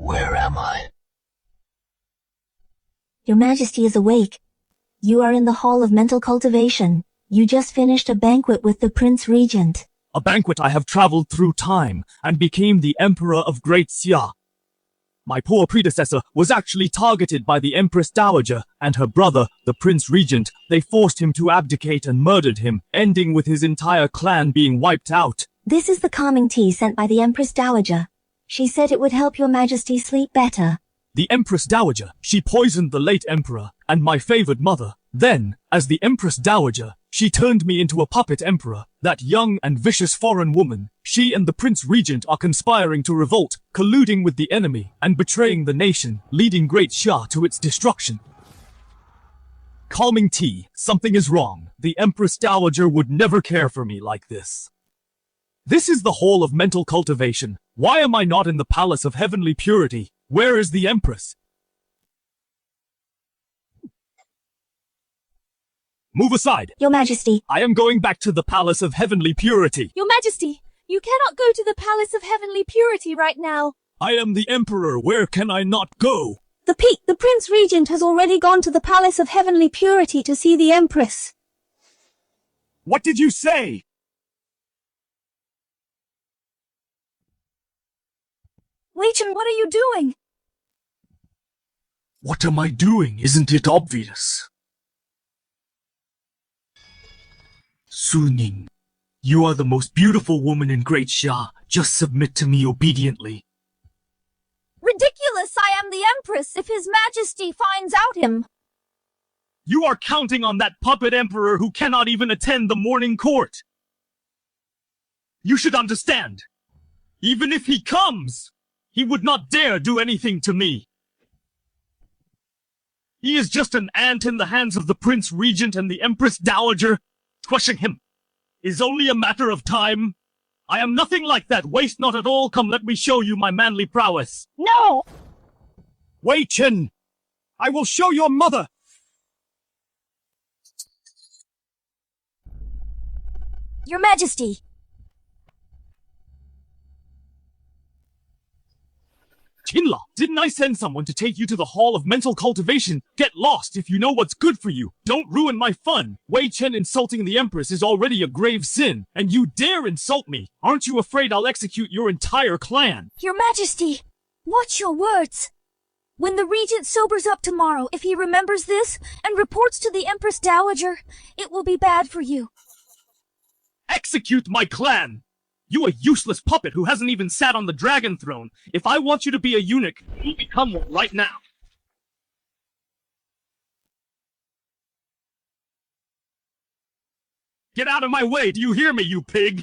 Where am I? Your Majesty is awake. You are in the Hall of Mental Cultivation. You just finished a banquet with the Prince Regent. A banquet I have traveled through time and became the Emperor of Great Xia. My poor predecessor was actually targeted by the Empress Dowager and her brother, the Prince Regent. They forced him to abdicate and murdered him, ending with his entire clan being wiped out. This is the calming tea sent by the Empress Dowager. She said it would help your Majesty sleep better. The Empress Dowager, she poisoned the late Emperor and my favored mother. Then, as the Empress Dowager, she turned me into a puppet emperor. That young and vicious foreign woman, she and the Prince Regent are conspiring to revolt, colluding with the enemy, and betraying the nation, leading Great Xia to its destruction. Calming tea, something is wrong. The Empress Dowager would never care for me like this. This is the Hall of Mental Cultivation. Why am I not in the Palace of Heavenly Purity? Where is the Empress? Move aside! Your Majesty. I am going back to the Palace of Heavenly Purity. Your Majesty, you cannot go to the Palace of Heavenly Purity right now. I am the Emperor. Where can I not go? The Prince Regent has already gone to the Palace of Heavenly Purity to see the Empress. What did you say? Wei Chen, what are you doing? What am I doing? Isn't it obvious? Su Ning, you are the most beautiful woman in Great Xia. Just submit to me obediently. Ridiculous! I am the Empress if His Majesty finds out him. You are counting on that puppet emperor who cannot even attend the morning court. You should understand. Even if he comes, he would not dare do anything to me. He is just an ant in the hands of the Prince Regent and the Empress Dowager. Crushing him is only a matter of time. I am nothing like that. Waste not at all. Come, let me show you my manly prowess. No! Wei Chen, I will show your mother. Your Majesty. Qinla, didn't I send someone to take you to the Hall of Mental Cultivation? Get lost if you know what's good for you. Don't ruin my fun. Wei Chen insulting the Empress is already a grave sin, and you dare insult me. Aren't you afraid I'll execute your entire clan? Your Majesty, watch your words. When the Regent sobers up tomorrow, if he remembers this and reports to the Empress Dowager, it will be bad for you. Execute my clan! You a useless puppet who hasn't even sat on the dragon throne. If I want you to be a eunuch, you'll become one right now. Get out of my way, do you hear me, you pig?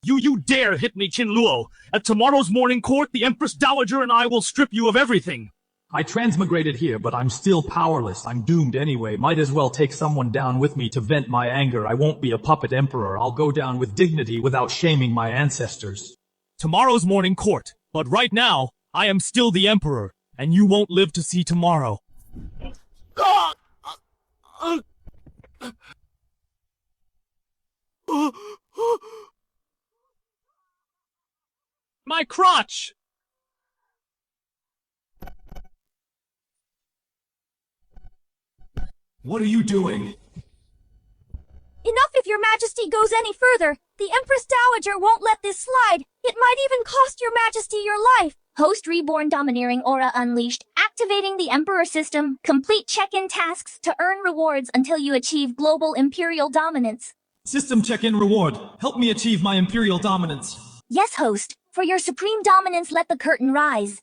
You dare hit me, Qin Luo. At tomorrow's morning court, the Empress Dowager and I will strip you of everything. I transmigrated here, but I'm still powerless. I'm doomed anyway. Might as well take someone down with me to vent my anger. I won't be a puppet emperor. I'll go down with dignity without shaming my ancestors. Tomorrow's morning court. But right now, I am still the emperor, and you won't live to see tomorrow. My crotch! What are you doing? Enough if your Majesty goes any further. The Empress Dowager won't let this slide. It might even cost your Majesty your life. Host Reborn Domineering Aura Unleashed. Activating the Emperor system. Complete check-in tasks to earn rewards until you achieve global Imperial Dominance. System check-in reward. Help me achieve my Imperial Dominance. Yes, Host. For your supreme dominance, let the curtain rise.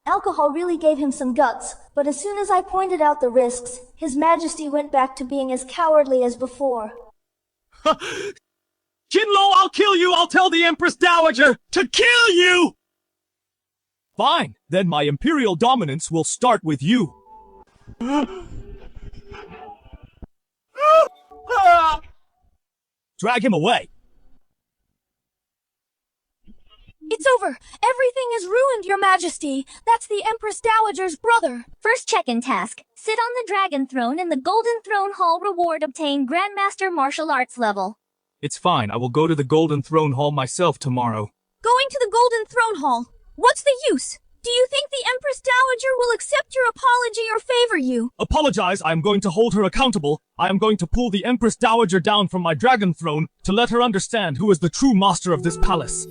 Alcohol really gave him some guts, but as soon as I pointed out the risks, His Majesty went back to being as cowardly as before. Qinlo, I'll kill you! I'll tell the Empress Dowager to kill you! Fine, then my Imperial Dominance will start with you. Drag him away. It's over. Everything is ruined, your Majesty. That's the Empress Dowager's brother. First check-in task. Sit on the Dragon Throne in the Golden Throne Hall. Reward obtain Grandmaster Martial Arts level. It's fine. I will go to the Golden Throne Hall myself tomorrow. Going to the Golden Throne Hall. What's the use? Do you think the Empress Dowager will accept your apology or favor you? Apologize, I am going to hold her accountable. I am going to pull the Empress Dowager down from my dragon throne to let her understand who is the true master of this palace.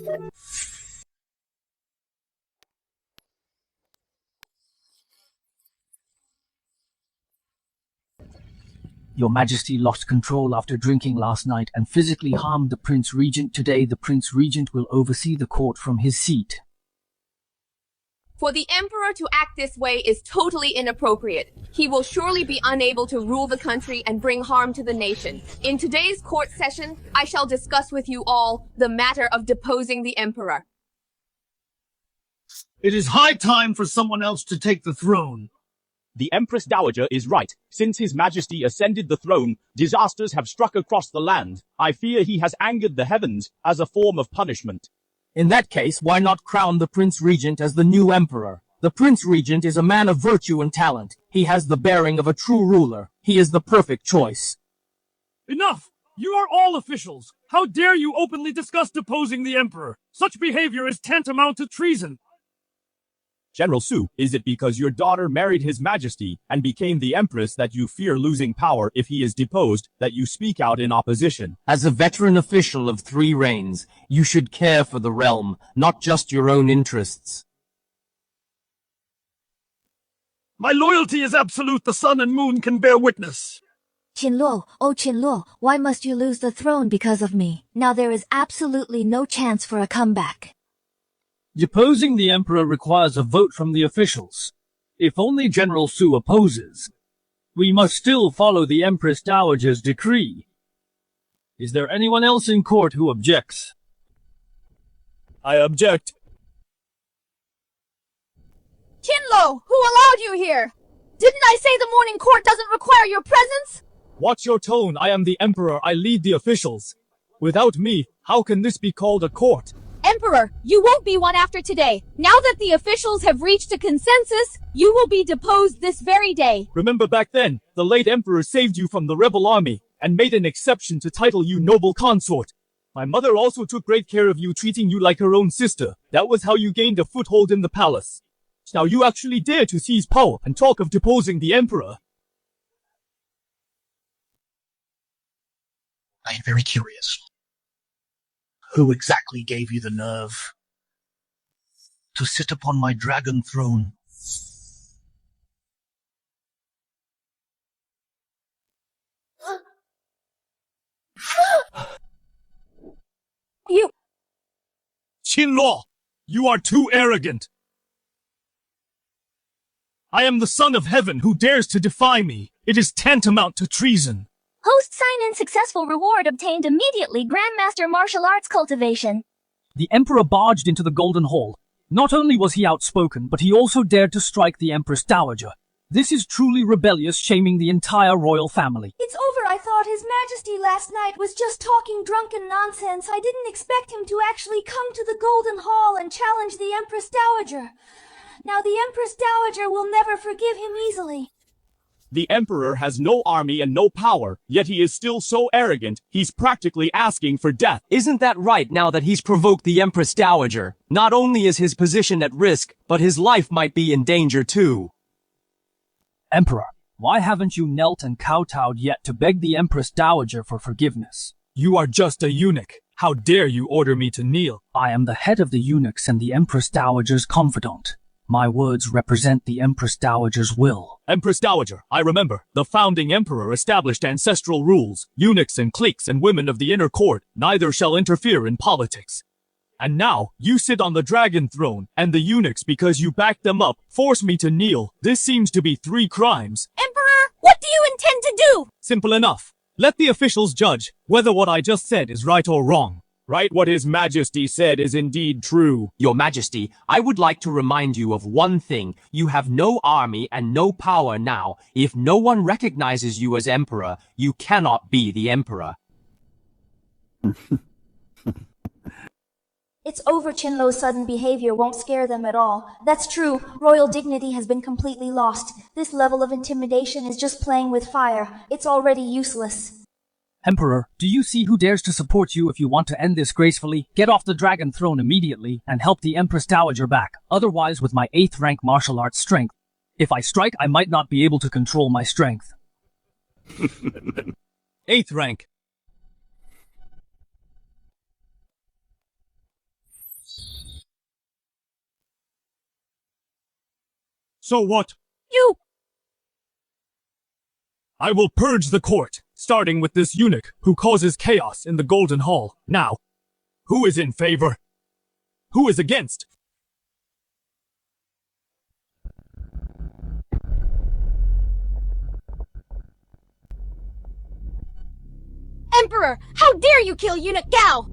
Your Majesty lost control after drinking last night and physically harmed the Prince Regent. Today, the Prince Regent will oversee the court from his seat. For the Emperor to act this way is totally inappropriate. He will surely be unable to rule the country and bring harm to the nation. In today's court session, I shall discuss with you all the matter of deposing the Emperor. It is high time for someone else to take the throne. The Empress Dowager is right. Since His Majesty ascended the throne, disasters have struck across the land. I fear he has angered the heavens as a form of punishment. In that case, why not crown the Prince Regent as the new Emperor? The Prince Regent is a man of virtue and talent. He has the bearing of a true ruler. He is the perfect choice. Enough! You are all officials! How dare you openly discuss deposing the Emperor? Such behavior is tantamount to treason! General Su, is it because your daughter married His Majesty and became the Empress that you fear losing power if he is deposed, that you speak out in opposition? As a veteran official of 3 reigns, you should care for the realm, not just your own interests. My loyalty is absolute. The sun and moon can bear witness. Qinluo, oh Qinluo, why must you lose the throne because of me? Now there is absolutely no chance for a comeback. Deposing the Emperor requires a vote from the officials. If only General Su opposes, we must still follow the Empress Dowager's decree. Is there anyone else in court who objects? I object. Qinluo, who allowed you here? Didn't I say the morning court doesn't require your presence? Watch your tone. I am the Emperor. I lead the officials. Without me, how can this be called a court? Emperor, you won't be one after today. Now that the officials have reached a consensus, you will be deposed this very day. Remember back then, the late Emperor saved you from the rebel army and made an exception to title you noble consort. My mother also took great care of you, treating you like her own sister. That was how you gained a foothold in the palace. Now you actually dare to seize power and talk of deposing the Emperor. I am very curious. Who exactly gave you the nerve to sit upon my dragon throne? You... Qinluo, you are too arrogant. I am the son of heaven. Who dares to defy me? It is tantamount to treason. Host sign-in successful, reward obtained immediately, Grandmaster Martial Arts Cultivation. The Emperor barged into the Golden Hall. Not only was he outspoken, but he also dared to strike the Empress Dowager. This is truly rebellious, shaming the entire royal family. It's over. I thought His Majesty last night was just talking drunken nonsense. I didn't expect him to actually come to the Golden Hall and challenge the Empress Dowager. Now the Empress Dowager will never forgive him easily. The Emperor has no army and no power, yet he is still so arrogant, he's practically asking for death. Isn't that right now that he's provoked the Empress Dowager? Not only is his position at risk, but his life might be in danger too. Emperor, why haven't you knelt and kowtowed yet to beg the Empress Dowager for forgiveness? You are just a eunuch. How dare you order me to kneel? I am the head of the eunuchs and the Empress Dowager's confidant. My words represent the Empress Dowager's will. Empress Dowager, I remember. The founding emperor established ancestral rules. Eunuchs and cliques and women of the inner court, neither shall interfere in politics. And now, you sit on the dragon throne, and the eunuchs, because you backed them up, force me to kneel. This seems to be 3 crimes. Emperor, what do you intend to do? Simple enough. Let the officials judge whether what I just said is right or wrong. Right, what His Majesty said is indeed true. Your Majesty, I would like to remind you of one thing. You have no army and no power now. If no one recognizes you as Emperor, you cannot be the Emperor. It's over. Qinluo's sudden behavior won't scare them at all. That's true. Royal dignity has been completely lost. This level of intimidation is just playing with fire. It's already useless. Emperor, do you see who dares to support you if you want to end this gracefully? Get off the dragon throne immediately and help the Empress Dowager back. Otherwise, with my 8th rank martial arts strength, if I strike, I might not be able to control my strength. 8th rank. So what? You! I will purge the court, starting with this eunuch who causes chaos in the Golden Hall. Now, who is in favor? Who is against? Emperor, how dare you kill Eunuch Gao!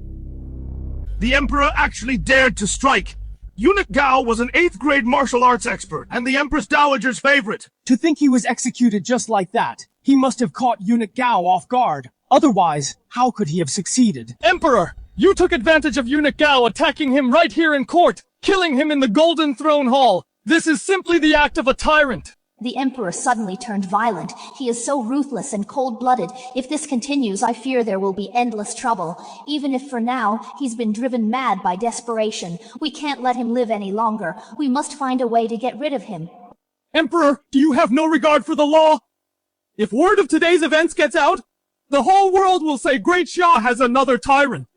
The Emperor actually dared to strike. Eunuch Gao was an 8th grade martial arts expert and the Empress Dowager's favorite. To think he was executed just like that, he must have caught Eunuch Gao off guard. Otherwise, how could he have succeeded? Emperor, you took advantage of Eunuch Gao attacking him right here in court, killing him in the Golden Throne Hall. This is simply the act of a tyrant. The Emperor suddenly turned violent. He is so ruthless and cold-blooded. If this continues, I fear there will be endless trouble. Even if for now, he's been driven mad by desperation. We can't let him live any longer. We must find a way to get rid of him. Emperor, do you have no regard for the law? If word of today's events gets out, the whole world will say Great Shah has another tyrant.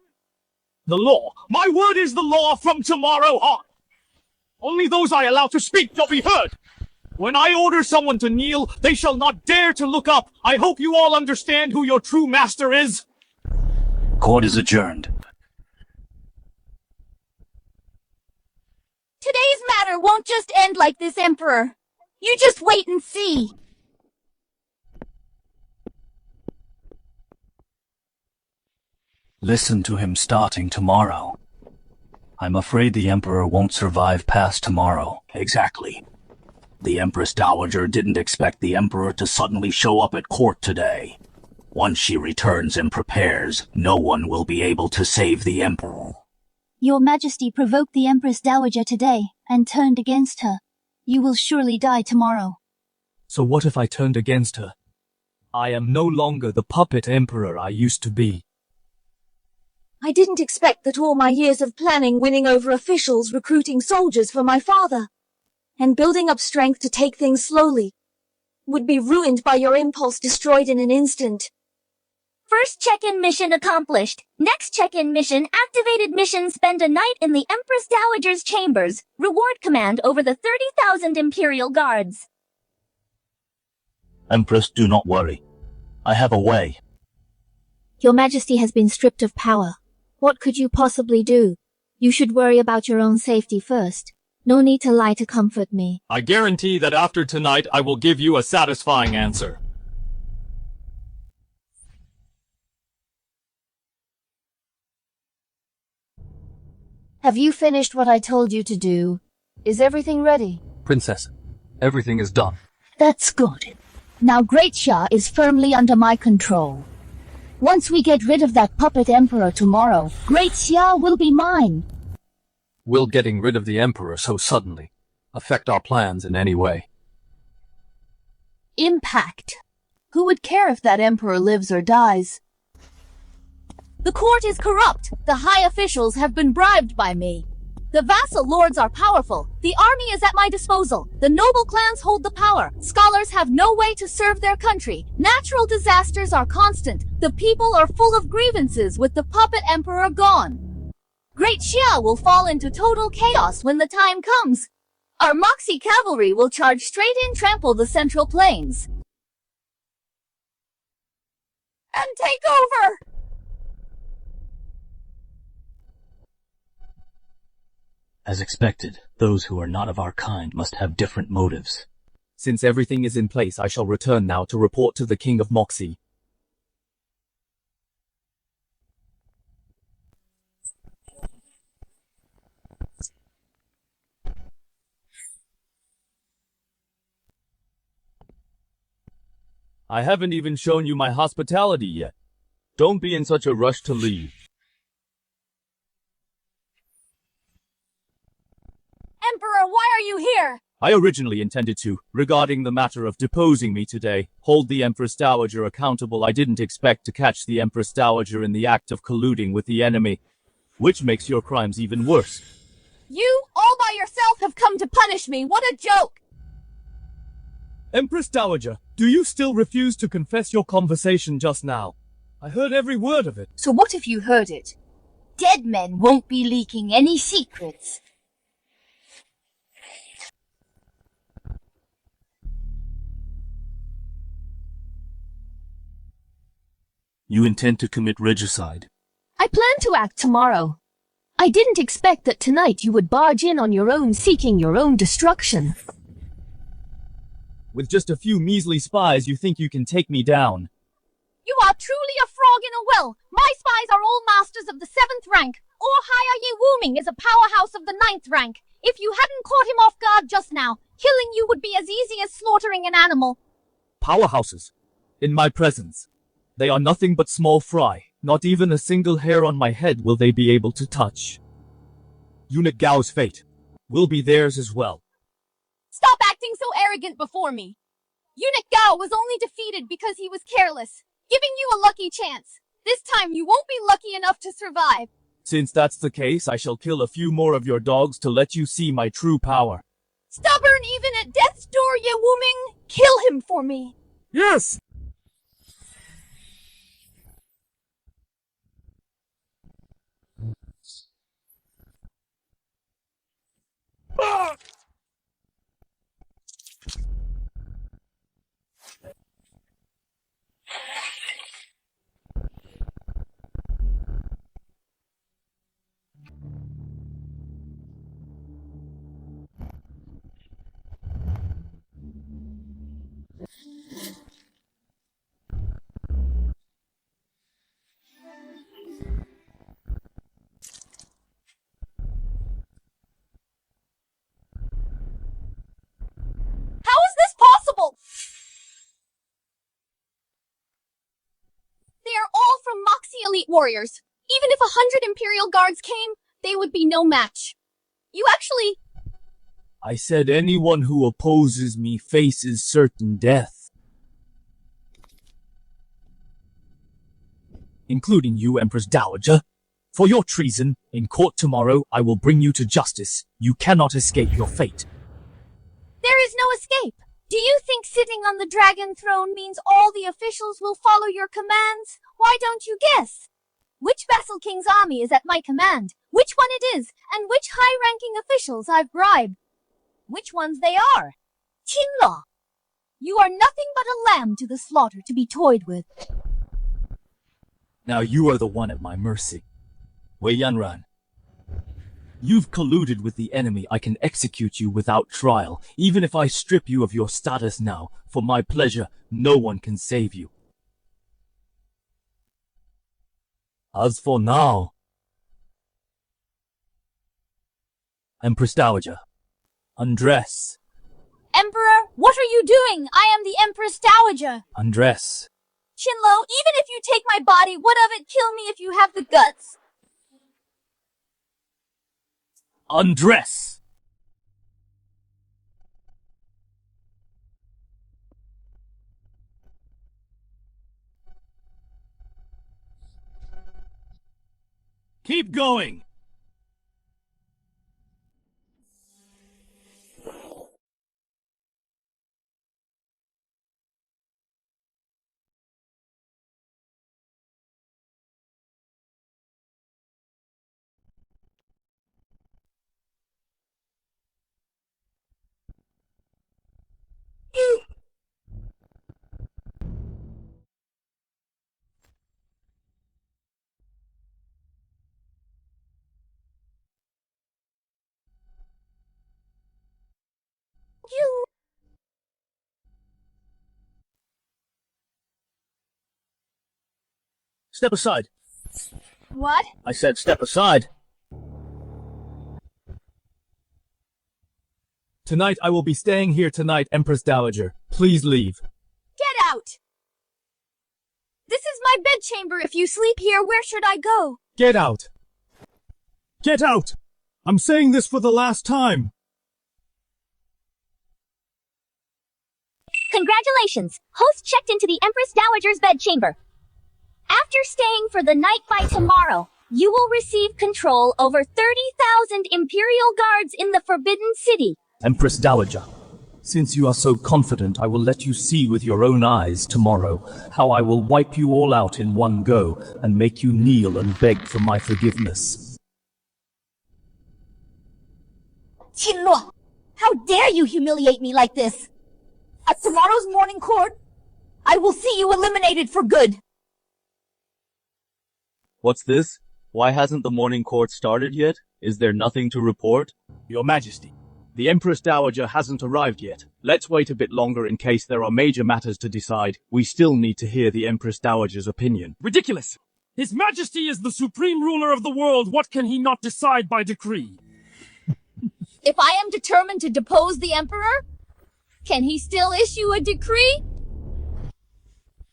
The law. My word is the law from tomorrow on. Only those I allow to speak shall be heard. When I order someone to kneel, they shall not dare to look up. I hope you all understand who your true master is. Court is adjourned. Today's matter won't just end like this, Emperor. You just wait and see. Listen to him starting tomorrow. I'm afraid the Emperor won't survive past tomorrow. Exactly. The Empress Dowager didn't expect the Emperor to suddenly show up at court today. Once she returns and prepares, no one will be able to save the Emperor. Your Majesty provoked the Empress Dowager today and turned against her. You will surely die tomorrow. So what if I turned against her? I am no longer the puppet emperor I used to be. I didn't expect that all my years of planning, winning over officials, recruiting soldiers for my father, and building up strength to take things slowly, would be ruined by your impulse, destroyed in an instant. First check-in mission accomplished. Next check-in mission activated. Mission: spend a night in the Empress Dowager's chambers. Reward command over the 30,000 Imperial Guards. Empress, do not worry. I have a way. Your Majesty has been stripped of power. What could you possibly do? You should worry about your own safety first. No need to lie to comfort me. I guarantee that after tonight I will give you a satisfying answer. Have you finished what I told you to do? Is everything ready? Princess, everything is done. That's good. Now Great Shah is firmly under my control. Once we get rid of that puppet emperor tomorrow, Great Shah will be mine. Will getting rid of the Emperor so suddenly affect our plans in any way? Impact. Who would care if that emperor lives or dies? The court is corrupt. The high officials have been bribed by me. The vassal lords are powerful. The army is at my disposal. The noble clans hold the power. Scholars have no way to serve their country. Natural disasters are constant. The people are full of grievances with the puppet emperor gone. Great Shah will fall into total chaos when the time comes. Our Moxie cavalry will charge straight in, trample the central plains, and take over. As expected, those who are not of our kind must have different motives. Since everything is in place, I shall return now to report to the King of Moxie. I haven't even shown you my hospitality yet. Don't be in such a rush to leave. Emperor, why are you here? I originally intended to, regarding the matter of deposing me today, hold the Empress Dowager accountable. I didn't expect to catch the Empress Dowager in the act of colluding with the enemy, which makes your crimes even worse. You, all by yourself, have come to punish me. What a joke! Empress Dowager, do you still refuse to confess your conversation just now? I heard every word of it. So what if you heard it? Dead men won't be leaking any secrets. You intend to commit regicide? I plan to act tomorrow. I didn't expect that tonight you would barge in on your own, seeking your own destruction. With just a few measly spies, you think you can take me down? You are truly a frog in a well. My spies are all masters of the 7th rank. Or Haya Ye Wooming is a powerhouse of the 9th rank. If you hadn't caught him off guard just now, killing you would be as easy as slaughtering an animal. Powerhouses? In my presence? They are nothing but small fry. Not even a single hair on my head will they be able to touch. Eunuch Gao's fate will be theirs as well. Stop acting so arrogant before me. Eunuch Gao was only defeated because he was careless, giving you a lucky chance. This time you won't be lucky enough to survive. Since that's the case, I shall kill a few more of your dogs to let you see my true power. Stubborn even at death's door, Ye Wooming. Kill him for me. Yes! How is this possible? They are all from Moxie elite warriors. Even if 100 Imperial guards came, they would be no match. You actually... I said anyone who opposes me faces certain death. Including you, Empress Dowager. For your treason, in court tomorrow, I will bring you to justice. You cannot escape your fate. There is no escape. Do you think sitting on the dragon throne means all the officials will follow your commands? Why don't you guess? Which vassal king's army is at my command? Which one it is, and which high-ranking officials I've bribed? Which ones they are? Qinlaw. You are nothing but a lamb to the slaughter to be toyed with. Now you are the one at my mercy. Wei Yanran. You've colluded with the enemy. I can execute you without trial. Even if I strip you of your status now, for my pleasure, no one can save you. As for now... Empress Dowager, undress. Emperor, what are you doing? I am the Empress Dowager. Undress. Qinlaw, even if you take my body, what of it? Kill me if you have the guts. Undress! Keep going! Step aside. What? I said step aside. Tonight I will be staying here tonight, Empress Dowager. Please leave. Get out! This is my bedchamber. If you sleep here, where should I go? Get out! Get out! I'm saying this for the last time. Congratulations! Host checked into the Empress Dowager's bedchamber. After staying for the night by tomorrow, you will receive control over 30,000 Imperial guards in the Forbidden City. Empress Dowager, since you are so confident, I will let you see with your own eyes tomorrow how I will wipe you all out in one go and make you kneel and beg for my forgiveness. 秦洛, how dare you humiliate me like this? At tomorrow's morning court, I will see you eliminated for good. What's this? Why hasn't the morning court started yet? Is there nothing to report? Your Majesty. The Empress Dowager hasn't arrived yet. Let's wait a bit longer in case there are major matters to decide. We still need to hear the Empress Dowager's opinion. Ridiculous! His Majesty is the supreme ruler of the world. What can he not decide by decree? If I am determined to depose the Emperor, can he still issue a decree?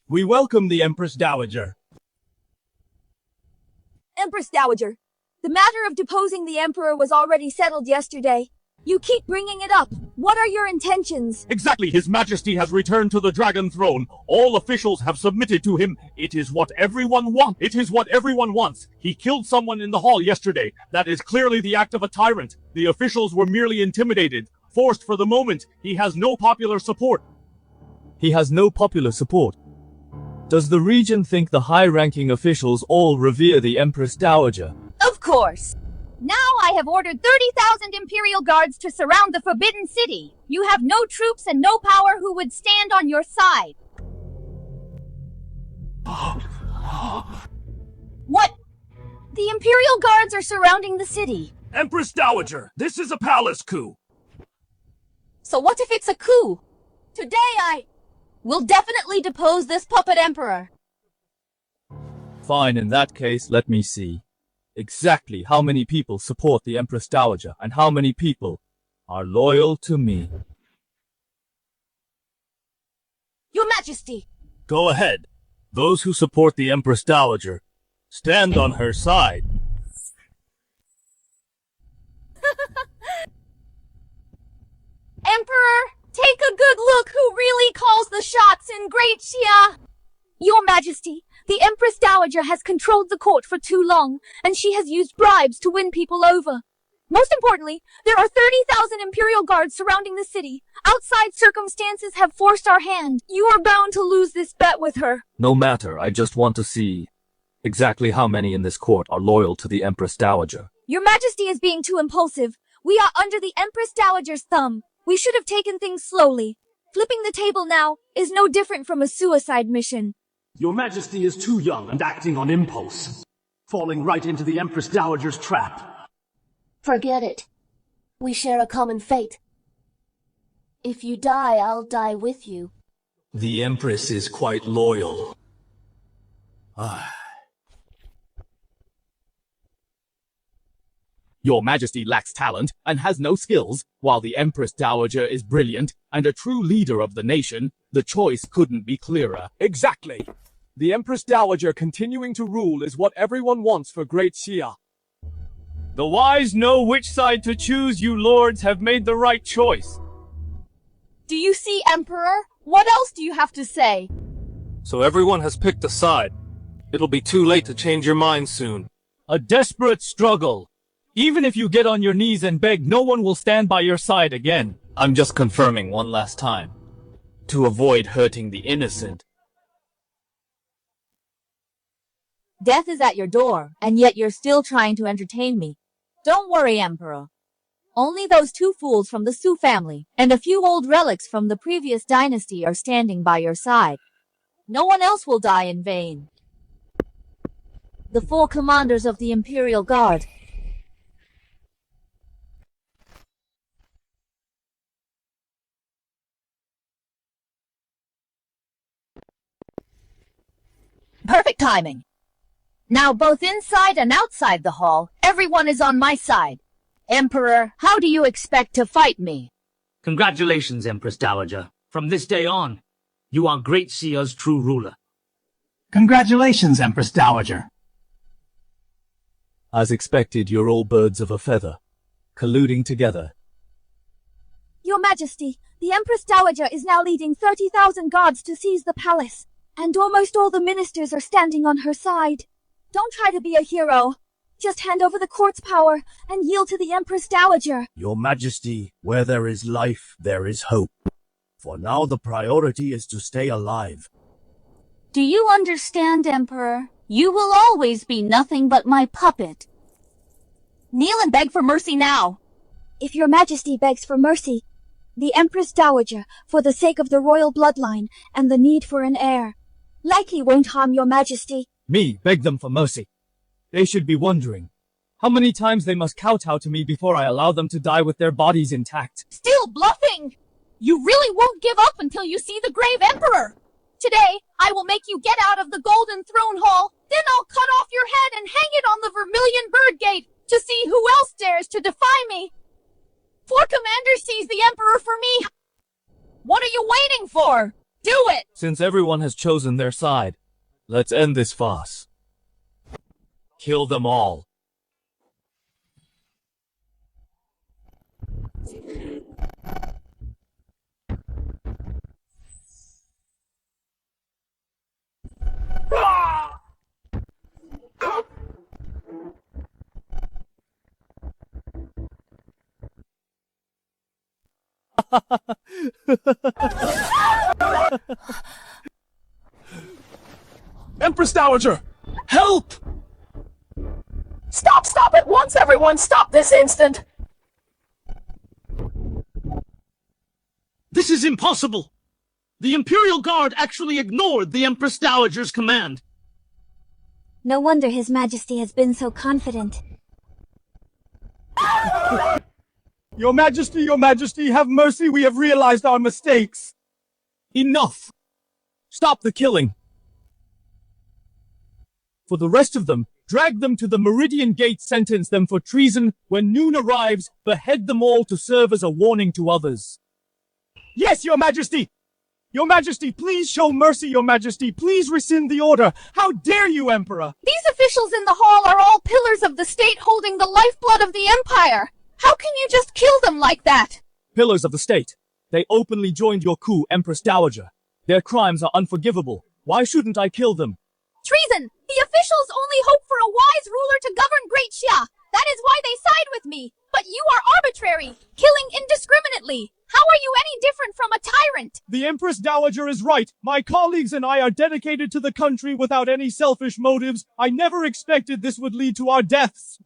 We welcome the Empress Dowager. Empress Dowager, the matter of deposing the Emperor was already settled yesterday. You keep bringing it up. What are your intentions? Exactly. His Majesty has returned to the Dragon Throne. All officials have submitted to him. It is what everyone wants. He killed someone in the hall yesterday. That is clearly the act of a tyrant. The officials were merely intimidated, forced for the moment. He has no popular support. He has no popular support. Does the region think the high-ranking officials all revere the Empress Dowager? Of course. Now I have ordered 30,000 Imperial guards to surround the Forbidden City. You have no troops and no power who would stand on your side. What? The Imperial guards are surrounding the city. Empress Dowager, this is a palace coup. So what if it's a coup? Today I will definitely depose this puppet emperor. Fine, in that case, let me see. Exactly how many people support the Empress Dowager and how many people are loyal to me. Your Majesty! Go ahead. Those who support the Empress Dowager, stand on her side. Emperor, take a good look who really calls the shots in Great Xia. Your Majesty, the Empress Dowager has controlled the court for too long, and she has used bribes to win people over. Most importantly, there are 30,000 Imperial guards surrounding the city. Outside circumstances have forced our hand. You are bound to lose this bet with her. No matter, I just want to see exactly how many in this court are loyal to the Empress Dowager. Your Majesty is being too impulsive. We are under the Empress Dowager's thumb. We should have taken things slowly. Flipping the table now is no different from a suicide mission. Your Majesty is too young and acting on impulse, falling right into the Empress Dowager's trap. Forget it. We share a common fate. If you die, I'll die with you. The Empress is quite loyal. Your Majesty lacks talent and has no skills, while the Empress Dowager is brilliant and a true leader of the nation. The choice couldn't be clearer. Exactly. The Empress Dowager continuing to rule is what everyone wants for Great Xia. The wise know which side to choose. You lords have made the right choice. Do you see, Emperor? What else do you have to say? So everyone has picked a side. It'll be too late to change your mind soon. A desperate struggle. Even if you get on your knees and beg, no one will stand by your side again. I'm just confirming one last time. To avoid hurting the innocent. Death is at your door, and yet you're still trying to entertain me. Don't worry, Emperor. Only those two fools from the Su family and a few old relics from the previous dynasty are standing by your side. No one else will die in vain. The 4 commanders of the Imperial Guard. Perfect timing. Now both inside and outside the hall, everyone is on my side. Emperor, how do you expect to fight me? Congratulations, Empress Dowager. From this day on, you are Great Xia's true ruler. Congratulations, Empress Dowager. As expected, you're all birds of a feather, colluding together. Your Majesty, the Empress Dowager is now leading 30,000 guards to seize the palace, and almost all the ministers are standing on her side. Don't try to be a hero. Just hand over the court's power and yield to the Empress Dowager. Your Majesty, where there is life, there is hope. For now, the priority is to stay alive. Do you understand, Emperor? You will always be nothing but my puppet. Kneel and beg for mercy now. If your Majesty begs for mercy, the Empress Dowager, for the sake of the royal bloodline and the need for an heir, likely won't harm your Majesty. Me beg them for mercy. They should be wondering how many times they must kowtow to me before I allow them to die with their bodies intact. Still bluffing! You really won't give up until you see the grave Emperor! Today, I will make you get out of the Golden Throne Hall, then I'll cut off your head and hang it on the Vermilion Bird Gate to see who else dares to defy me. 4 Commanders seize the Emperor for me! What are you waiting for? Do it! Since everyone has chosen their side, let's end this farce. Kill them all. Empress Dowager! Help! Stop at once, everyone! Stop this instant! This is impossible! The Imperial Guard actually ignored the Empress Dowager's command. No wonder His Majesty has been so confident. Your Majesty, have mercy, we have realized our mistakes. Enough! Stop the killing. For the rest of them, drag them to the Meridian Gate, sentence them for treason. When noon arrives, behead them all to serve as a warning to others. Yes, Your Majesty! Your Majesty, please show mercy, Your Majesty. Please rescind the order. How dare you, Emperor? These officials in the hall are all pillars of the state holding the lifeblood of the Empire. How can you just kill them like that? Pillars of the state. They openly joined your coup, Empress Dowager. Their crimes are unforgivable. Why shouldn't I kill them? Treason! The officials only hope for a wise ruler to govern Great Xia. That is why they side with me. But you are arbitrary, killing indiscriminately. How are you any different from a tyrant? The Empress Dowager is right. My colleagues and I are dedicated to the country without any selfish motives. I never expected this would lead to our deaths.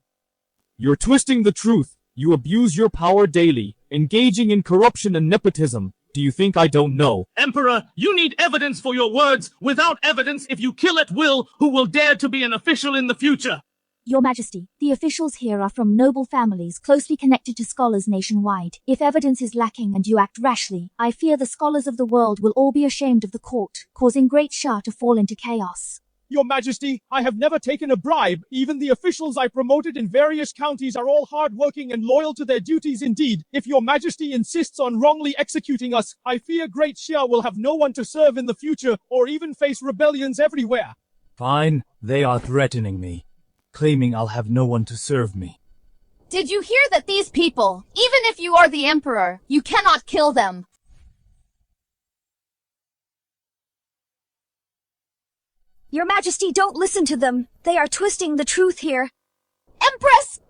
You're twisting the truth. You abuse your power daily, engaging in corruption and nepotism. Do you think I don't know? Emperor, you need evidence for your words. Without evidence, if you kill at will, who will dare to be an official in the future? Your Majesty, the officials here are from noble families closely connected to scholars nationwide. If evidence is lacking and you act rashly, I fear the scholars of the world will all be ashamed of the court, causing Great Xia to fall into chaos. Your Majesty, I have never taken a bribe. Even the officials I promoted in various counties are all hardworking and loyal to their duties indeed. If Your Majesty insists on wrongly executing us, I fear Great Xia will have no one to serve in the future or even face rebellions everywhere. Fine, they are threatening me, claiming I'll have no one to serve me. Did you hear that these people, even if you are the Emperor, you cannot kill them? Your Majesty, don't listen to them. They are twisting the truth here. Empress!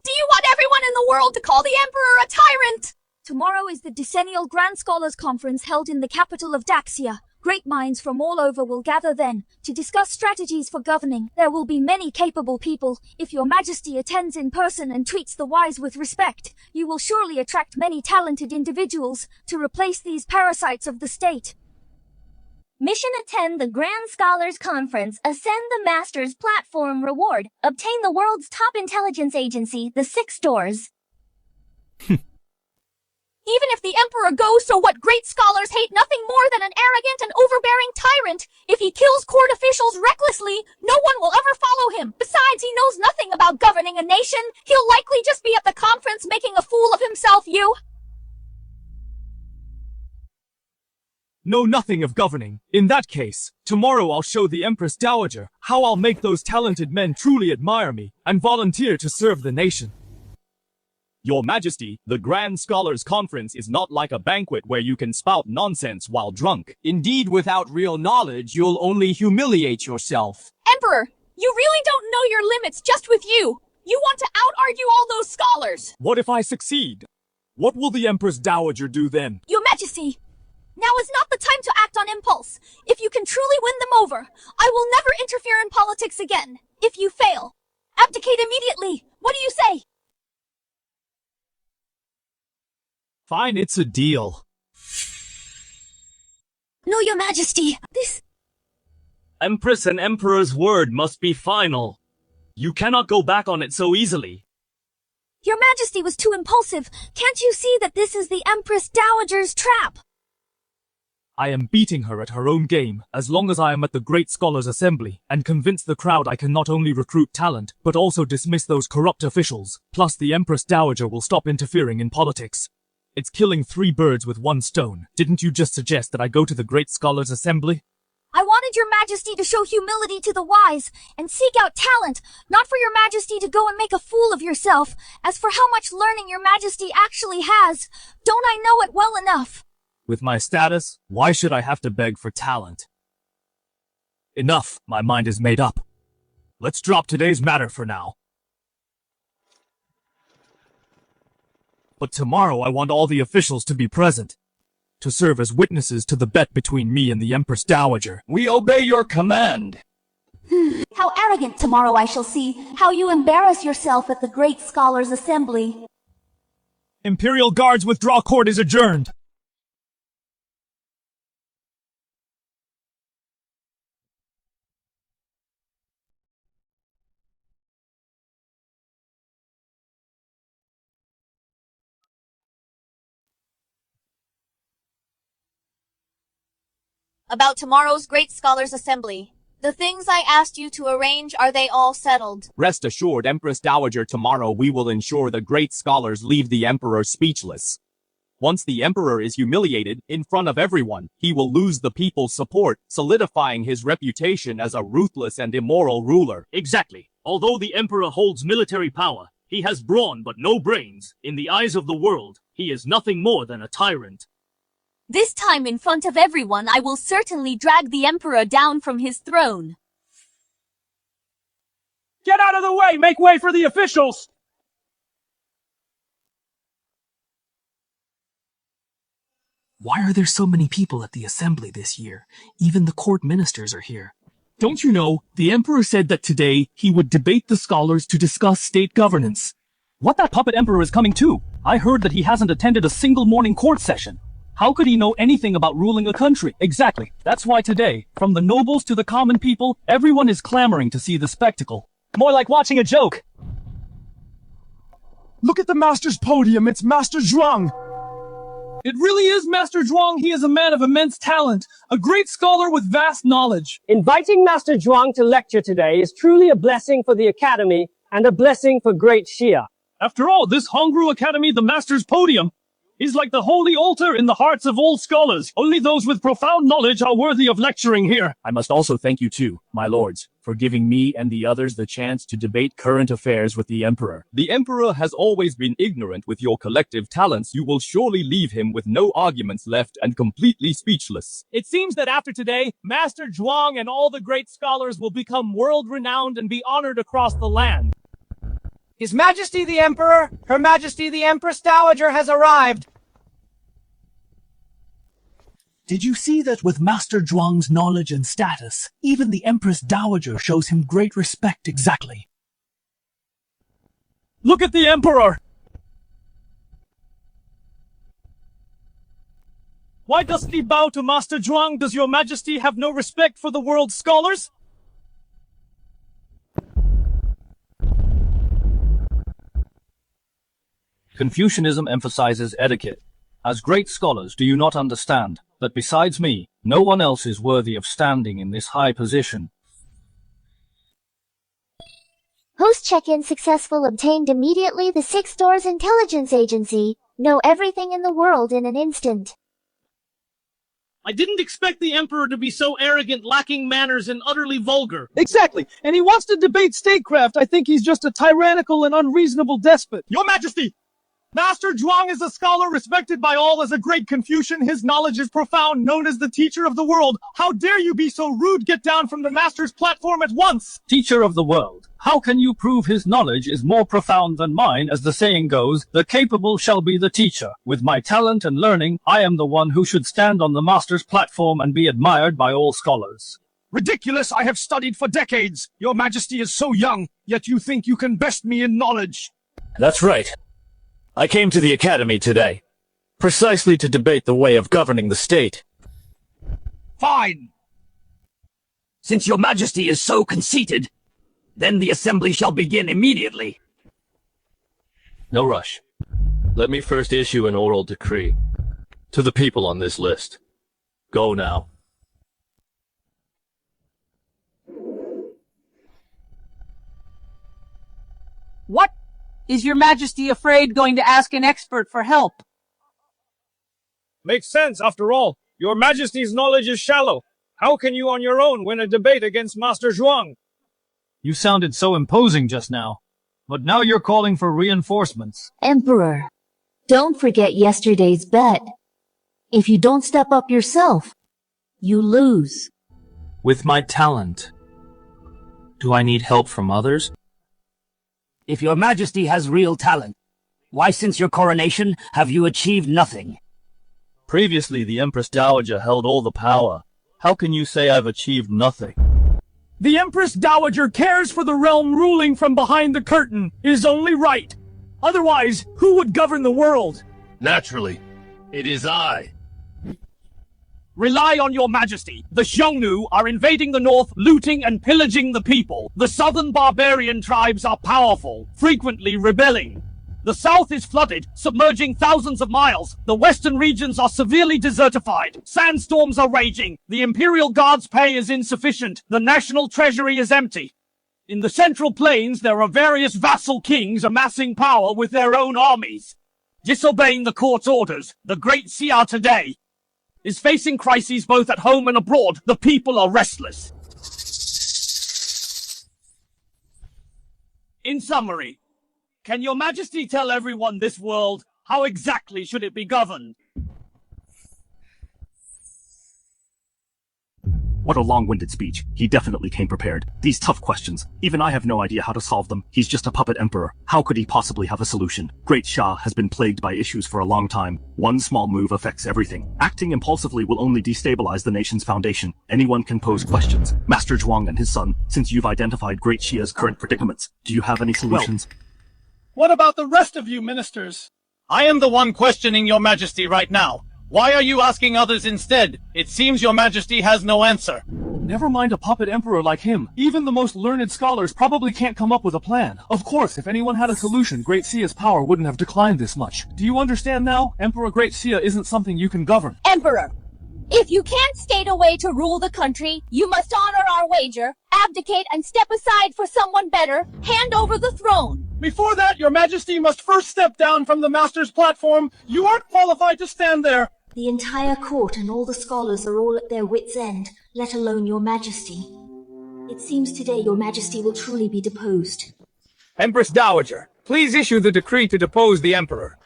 Do you want everyone in the world to call the Emperor a tyrant? Tomorrow is the Decennial Grand Scholars Conference held in the capital of Daxia. Great minds from all over will gather then to discuss strategies for governing. There will be many capable people. If Your Majesty attends in person and treats the wise with respect, you will surely attract many talented individuals to replace these parasites of the state. Mission: attend the Grand Scholars Conference, ascend the Master's Platform Reward, obtain the world's top intelligence agency, the 6 Doors. Even if the Emperor goes, so what? Great scholars hate nothing more than an arrogant and overbearing tyrant. If he kills court officials recklessly, no one will ever follow him. Besides, he knows nothing about governing a nation. He'll likely just be at the conference making a fool of himself, Know nothing of governing. In that case, tomorrow I'll show the Empress Dowager how I'll make those talented men truly admire me and volunteer to serve the nation. Your Majesty, the Grand Scholars Conference is not like a banquet where you can spout nonsense while drunk. Indeed, without real knowledge, you'll only humiliate yourself. Emperor, you really don't know your limits just with you. You want to out-argue all those scholars. What if I succeed? What will the Empress Dowager do then? Your Majesty, now is not the time to act on impulse. If you can truly win them over, I will never interfere in politics again. If you fail, abdicate immediately. What do you say? Fine, it's a deal. No, Your Majesty, this... Empress and Emperor's word must be final. You cannot go back on it so easily. Your Majesty was too impulsive. Can't you see that this is the Empress Dowager's trap? I am beating her at her own game, as long as I am at the Great Scholars' Assembly, and convince the crowd I can not only recruit talent, but also dismiss those corrupt officials. Plus, the Empress Dowager will stop interfering in politics. It's killing 3 birds with 1 stone. Didn't you just suggest that I go to the Great Scholars' Assembly? I wanted Your Majesty to show humility to the wise and seek out talent, not for Your Majesty to go and make a fool of yourself. As for how much learning Your Majesty actually has, don't I know it well enough? With my status, why should I have to beg for talent? Enough, my mind is made up. Let's drop today's matter for now. But tomorrow I want all the officials to be present, to serve as witnesses to the bet between me and the Empress Dowager. We obey your command. How arrogant tomorrow I shall see, how you embarrass yourself at the Great Scholars' Assembly. Imperial Guards withdraw, court is adjourned. About tomorrow's Great Scholars' Assembly. The things I asked you to arrange, are they all settled? Rest assured, Empress Dowager, tomorrow we will ensure the great scholars leave the Emperor speechless. Once the Emperor is humiliated in front of everyone, he will lose the people's support, solidifying his reputation as a ruthless and immoral ruler. Exactly. Although the Emperor holds military power, he has brawn but no brains. In the eyes of the world, he is nothing more than a tyrant. This time in front of everyone, I will certainly drag the Emperor down from his throne. Get out of the way! Make way for the officials! Why are there so many people at the assembly this year? Even the court ministers are here. Don't you know, the Emperor said that today he would debate the scholars to discuss state governance. What, that puppet Emperor is coming too? I heard that he hasn't attended a single morning court session. How could he know anything about ruling a country? Exactly. That's why today, from the nobles to the common people, everyone is clamoring to see the spectacle. More like watching a joke. Look at the Master's podium, it's Master Zhuang! It really is Master Zhuang. He is a man of immense talent, a great scholar with vast knowledge. Inviting Master Zhuang to lecture today is truly a blessing for the Academy and a blessing for Great Xia. After all, this Hongru Academy, the Master's podium, is like the holy altar in the hearts of all scholars. Only those with profound knowledge are worthy of lecturing here. I must also thank you too, my lords, for giving me and the others the chance to debate current affairs with the Emperor. The Emperor has always been ignorant with your collective talents. You will surely leave him with no arguments left and completely speechless. It seems that after today, Master Zhuang and all the great scholars will become world-renowned and be honored across the land. His Majesty the Emperor, Her Majesty the Empress Dowager has arrived. Did you see that with Master Zhuang's knowledge and status, even the Empress Dowager shows him great respect? Exactly. Look at the Emperor! Why doesn't he bow to Master Zhuang? Does your Majesty have no respect for the world's scholars? Confucianism emphasizes etiquette. As great scholars, do you not understand that besides me, no one else is worthy of standing in this high position? Host check-in successful. Obtained immediately. The 6 Doors Intelligence Agency. Know everything in the world in an instant. I didn't expect the Emperor to be so arrogant, lacking manners, and utterly vulgar. Exactly, and he wants to debate statecraft. I think he's just a tyrannical and unreasonable despot. Your Majesty! Master Zhuang is a scholar respected by all as a great Confucian. His knowledge is profound, known as the teacher of the world. How dare you be so rude? Get down from the master's platform at once! Teacher of the world, how can you prove his knowledge is more profound than mine? As the saying goes, the capable shall be the teacher. With my talent and learning, I am the one who should stand on the master's platform and be admired by all scholars. Ridiculous! I have studied for decades. Your Majesty is so young, yet you think you can best me in knowledge. That's right. I came to the Academy today, precisely to debate the way of governing the state. Fine! Since your Majesty is so conceited, then the assembly shall begin immediately. No rush. Let me first issue an oral decree to the people on this list. Go now. What? Is your Majesty afraid going to ask an expert for help? Makes sense, after all. Your Majesty's knowledge is shallow. How can you on your own win a debate against Master Zhuang? You sounded so imposing just now, but now you're calling for reinforcements. Emperor, don't forget yesterday's bet. If you don't step up yourself, you lose. With my talent, do I need help from others? If your Majesty has real talent, why since your coronation have you achieved nothing? Previously, the Empress Dowager held all the power. How can you say I've achieved nothing? The Empress Dowager cares for the realm. Ruling from behind the curtain is only right. Otherwise, who would govern the world? Naturally, it is I. Rely on your Majesty. The Xiongnu are invading the north, looting and pillaging the people. The southern barbarian tribes are powerful, frequently rebelling. The south is flooded, submerging thousands of miles. The western regions are severely desertified. Sandstorms are raging. The Imperial Guard's pay is insufficient. The national treasury is empty. In the central plains, there are various vassal kings amassing power with their own armies. Disobeying the court's orders, the Great Xia today is facing crises both at home and abroad. The people are restless. In summary, can your Majesty tell everyone this world how exactly should it be governed? What a long-winded speech. He definitely came prepared. These tough questions. Even I have no idea how to solve them. He's just a puppet emperor. How could he possibly have a solution? Great Xia has been plagued by issues for a long time. One small move affects everything. Acting impulsively will only destabilize the nation's foundation. Anyone can pose questions. Master Zhuang and his son, since you've identified Great Xia's current predicaments, do you have any solutions? What about the rest of you ministers? I am the one questioning your Majesty right now. Why are you asking others instead? It seems your Majesty has no answer. Never mind a puppet emperor like him. Even the most learned scholars probably can't come up with a plan. Of course, if anyone had a solution, Great Xia's power wouldn't have declined this much. Do you understand now? Emperor Great Xia isn't something you can govern. Emperor, if you can't skate away to rule the country, you must honor our wager, abdicate and step aside for someone better, hand over the throne. Before that, your Majesty must first step down from the Master's platform. You aren't qualified to stand there. The entire court and all the scholars are all at their wits' end, let alone your Majesty. It seems today your Majesty will truly be deposed. Empress Dowager, please issue the decree to depose the Emperor.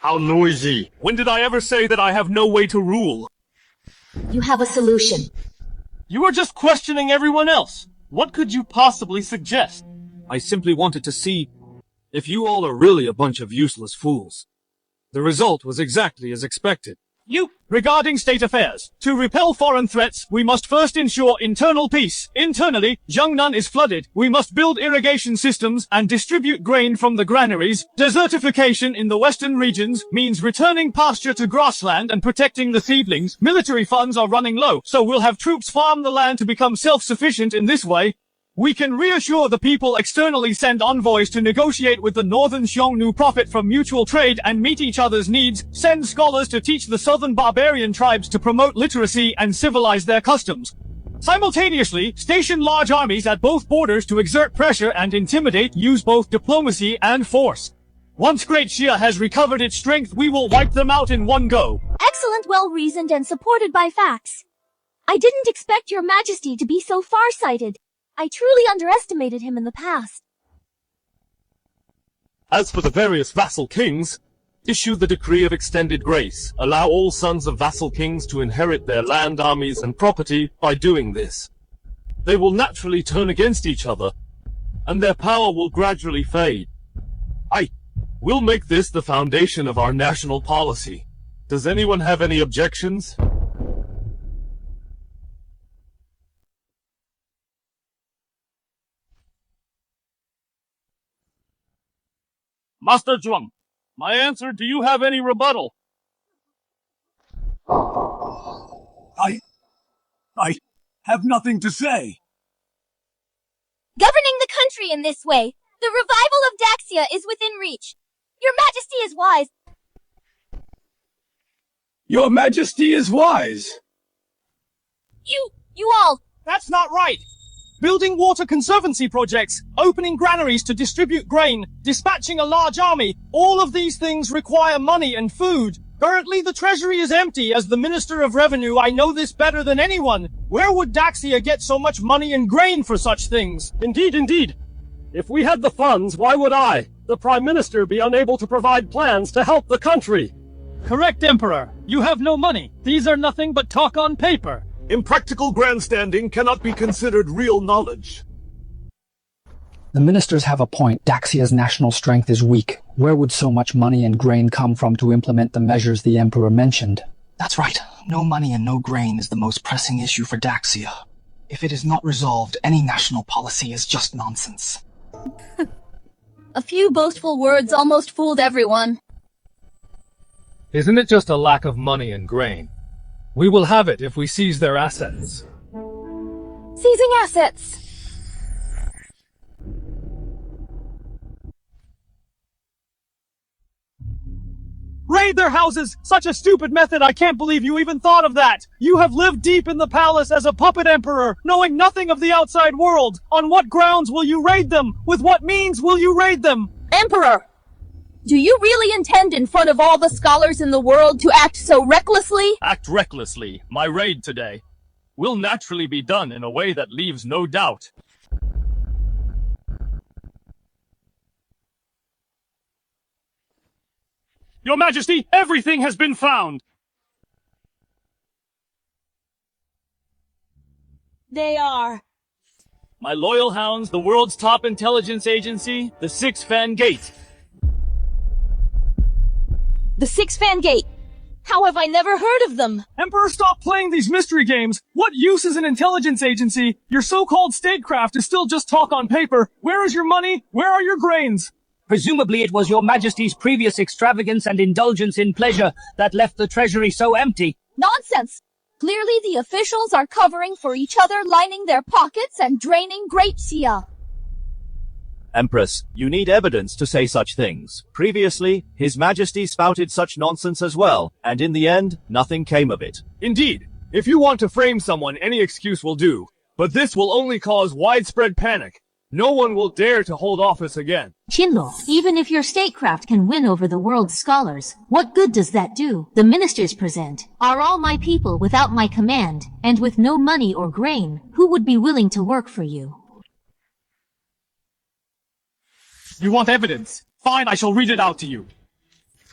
How noisy! When did I ever say that I have no way to rule? You have a solution. You are just questioning everyone else. What could you possibly suggest? I simply wanted to see if you all are really a bunch of useless fools. The result was exactly as expected. Regarding state affairs, to repel foreign threats, we must first ensure internal peace. Internally, Jiangnan is flooded. We must build irrigation systems and distribute grain from the granaries. Desertification in the western regions means returning pasture to grassland and protecting the seedlings. Military funds are running low, so we'll have troops farm the land to become self-sufficient in this way. We can reassure the people externally, send envoys to negotiate with the northern Xiongnu, profit from mutual trade and meet each other's needs, send scholars to teach the southern barbarian tribes to promote literacy and civilize their customs. Simultaneously, station large armies at both borders to exert pressure and intimidate, use both diplomacy and force. Once Great Xia has recovered its strength, we will wipe them out in one go. Excellent, well-reasoned and supported by facts. I didn't expect your Majesty to be so far-sighted. I truly underestimated him in the past. As for the various vassal kings, issue the decree of extended grace. Allow all sons of vassal kings to inherit their land, armies, and property. By doing this, they will naturally turn against each other, and their power will gradually fade. We'll make this the foundation of our national policy. Does anyone have any objections? Master Zhuang, my answer, do you have any rebuttal? I have nothing to say. Governing the country in this way, the revival of Daxia is within reach. Your Majesty is wise. Your Majesty is wise. You all. That's not right! Building water conservancy projects, opening granaries to distribute grain, dispatching a large army, all of these things require money and food. Currently the treasury is empty. As the Minister of Revenue, I know this better than anyone. Where would Daxia get so much money and grain for such things? Indeed. If we had the funds, why would I, the Prime Minister, be unable to provide plans to help the country? Correct, Emperor. You have no money. These are nothing but talk on paper. Impractical grandstanding cannot be considered real knowledge. The ministers have a point. Daxia's national strength is weak. Where would so much money and grain come from to implement the measures the Emperor mentioned? That's right. No money and no grain is the most pressing issue for Daxia. If it is not resolved, any national policy is just nonsense. A few boastful words almost fooled everyone. Isn't it just a lack of money and grain? We will have it if we seize their assets. Seizing assets. Raid their houses! Such a stupid method, I can't believe you even thought of that! You have lived deep in the palace as a puppet emperor, knowing nothing of the outside world! On what grounds will you raid them? With what means will you raid them? Emperor! Do you really intend in front of all the scholars in the world to act so recklessly? Act recklessly. My raid today will naturally be done in a way that leaves no doubt. Your Majesty, everything has been found! They are. My loyal hounds, the world's top intelligence agency, the Six Fan Gate. The Six Fan Gate. How have I never heard of them? Emperor, stop playing these mystery games! What use is an intelligence agency? Your so-called statecraft is still just talk on paper. Where is your money? Where are your grains? Presumably it was your Majesty's previous extravagance and indulgence in pleasure that left the treasury so empty. Nonsense! Clearly the officials are covering for each other, lining their pockets and draining Great Xia. Empress, you need evidence to say such things. Previously, His Majesty spouted such nonsense as well, and in the end, nothing came of it. Indeed. If you want to frame someone, any excuse will do. But this will only cause widespread panic. No one will dare to hold office again. Qinluo, even if your statecraft can win over the world's scholars, what good does that do? The ministers present are all my people without my command, and with no money or grain, who would be willing to work for you? You want evidence? Fine, I shall read it out to you.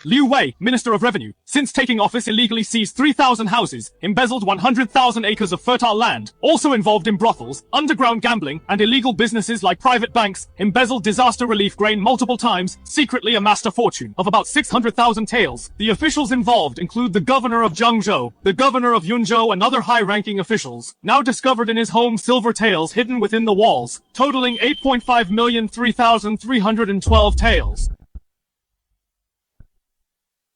Liu Wei, Minister of Revenue, since taking office illegally seized 3,000 houses, embezzled 100,000 acres of fertile land, also involved in brothels, underground gambling, and illegal businesses like private banks, embezzled disaster relief grain multiple times, secretly amassed a fortune of about 600,000 taels. The officials involved include the governor of Zhengzhou, the governor of Yunzhou, and other high-ranking officials, now discovered in his home silver taels hidden within the walls, totaling 8.5,003,312 taels.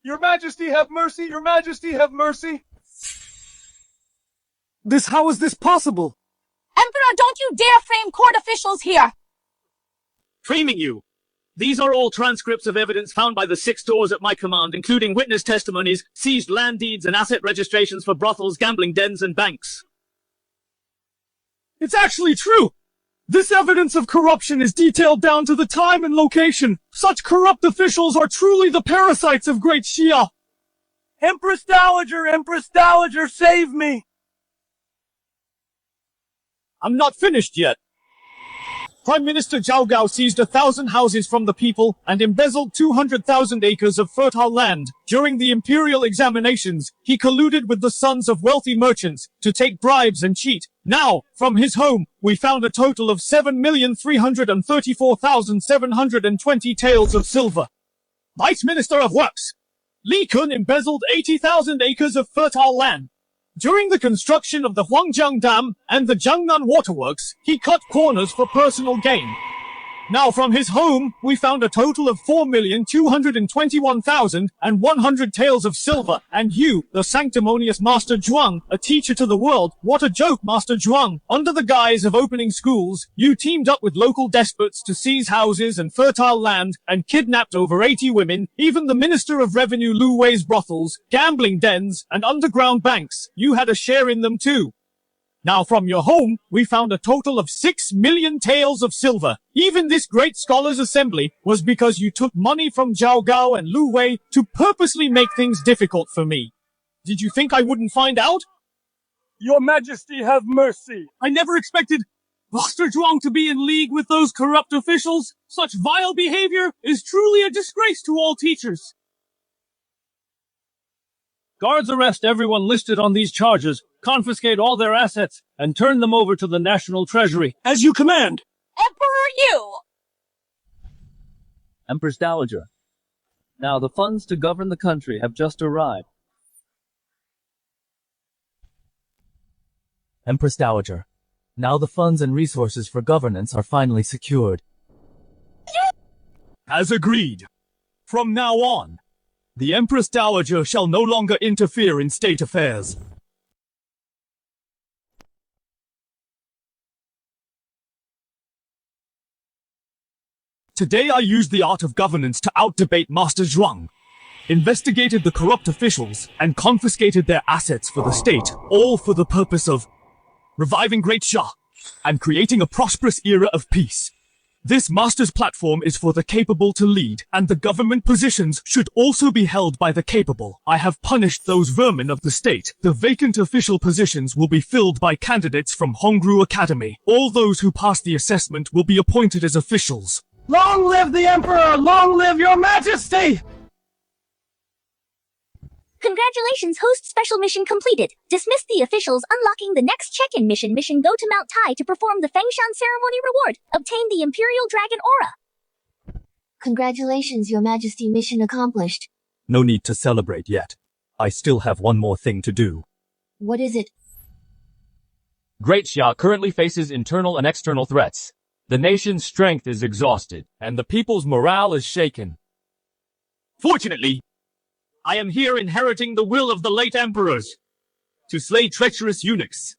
Your Majesty have mercy! Your Majesty have mercy! How is this possible? Emperor, don't you dare frame court officials here! Framing you! These are all transcripts of evidence found by the 6 doors at my command, including witness testimonies, seized land deeds, and asset registrations for brothels, gambling dens, and banks. It's actually true! This evidence of corruption is detailed down to the time and location. Such corrupt officials are truly the parasites of Great Xia. Empress Dowager, save me! I'm not finished yet. Prime Minister Zhao Gao seized 1,000 houses from the people and embezzled 200,000 acres of fertile land. During the imperial examinations, he colluded with the sons of wealthy merchants to take bribes and cheat. Now, from his home, we found a total of 7,334,720 taels of silver. Vice Minister of Works Li Kun embezzled 80,000 acres of fertile land. During the construction of the Huangjiang Dam and the Jiangnan Waterworks, he cut corners for personal gain. Now from his home, we found a total of 4,221,100 taels of silver, and you, the sanctimonious Master Zhuang, a teacher to the world, what a joke, Master Zhuang! Under the guise of opening schools, you teamed up with local despots to seize houses and fertile land, and kidnapped over 80 women, even the Minister of Revenue Lu Wei's brothels, gambling dens, and underground banks. You had a share in them too. Now from your home, we found a total of 6 million taels of silver. Even this great scholars' assembly was because you took money from Zhao Gao and Lu Wei to purposely make things difficult for me. Did you think I wouldn't find out? Your Majesty have mercy. I never expected Master Zhuang to be in league with those corrupt officials. Such vile behavior is truly a disgrace to all teachers. Guards arrest everyone listed on these charges, confiscate all their assets, and turn them over to the National Treasury. As you command. Emperor Yu! Empress Dowager. Now the funds to govern the country have just arrived. Empress Dowager. Now the funds and resources for governance are finally secured. As agreed. From now on, the Empress Dowager shall no longer interfere in state affairs. Today I used the art of governance to out-debate Master Zhuang, investigated the corrupt officials, and confiscated their assets for the state, all for the purpose of reviving Great Shah and creating a prosperous era of peace. This master's platform is for the capable to lead, and the government positions should also be held by the capable. I have punished those vermin of the state. The vacant official positions will be filled by candidates from Hongru Academy. All those who pass the assessment will be appointed as officials. Long live the Emperor! Long live your Majesty! Congratulations, host special mission completed. Dismiss the officials, unlocking the next check-in mission. Go to Mount Tai to perform the Fengshan ceremony reward. Obtain the Imperial Dragon Aura. Congratulations, Your Majesty, mission accomplished. No need to celebrate yet. I still have one more thing to do. What is it? Great Xia currently faces internal and external threats. The nation's strength is exhausted, and the people's morale is shaken. Fortunately, I am here inheriting the will of the late emperors. To slay treacherous eunuchs,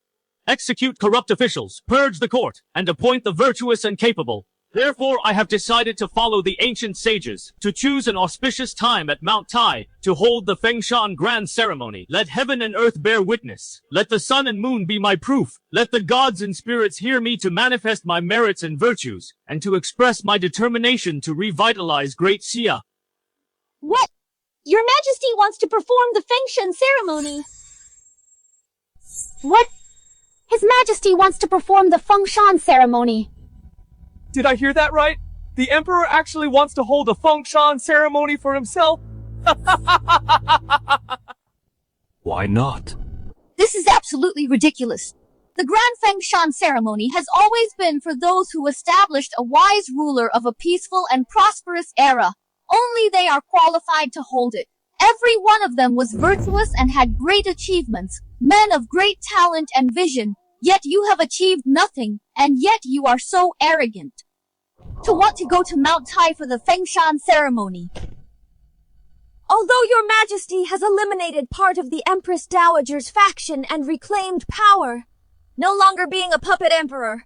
execute corrupt officials, purge the court, and appoint the virtuous and capable. Therefore, I have decided to follow the ancient sages, to choose an auspicious time at Mount Tai, to hold the Fengshan grand ceremony. Let heaven and earth bear witness. Let the sun and moon be my proof. Let the gods and spirits hear me to manifest my merits and virtues, and to express my determination to revitalize Great Xia. What? Your Majesty wants to perform the Fengshan ceremony. What? His Majesty wants to perform the Fengshan ceremony. Did I hear that right? The Emperor actually wants to hold a Fengshan ceremony for himself? Why not? This is absolutely ridiculous. The Grand Fengshan ceremony has always been for those who established a wise ruler of a peaceful and prosperous era. Only they are qualified to hold it. Every one of them was virtuous and had great achievements, men of great talent and vision. Yet you have achieved nothing, and yet you are so arrogant. To want to go to Mount Tai for the Fengshan ceremony. Although your Majesty has eliminated part of the Empress Dowager's faction and reclaimed power, no longer being a puppet emperor.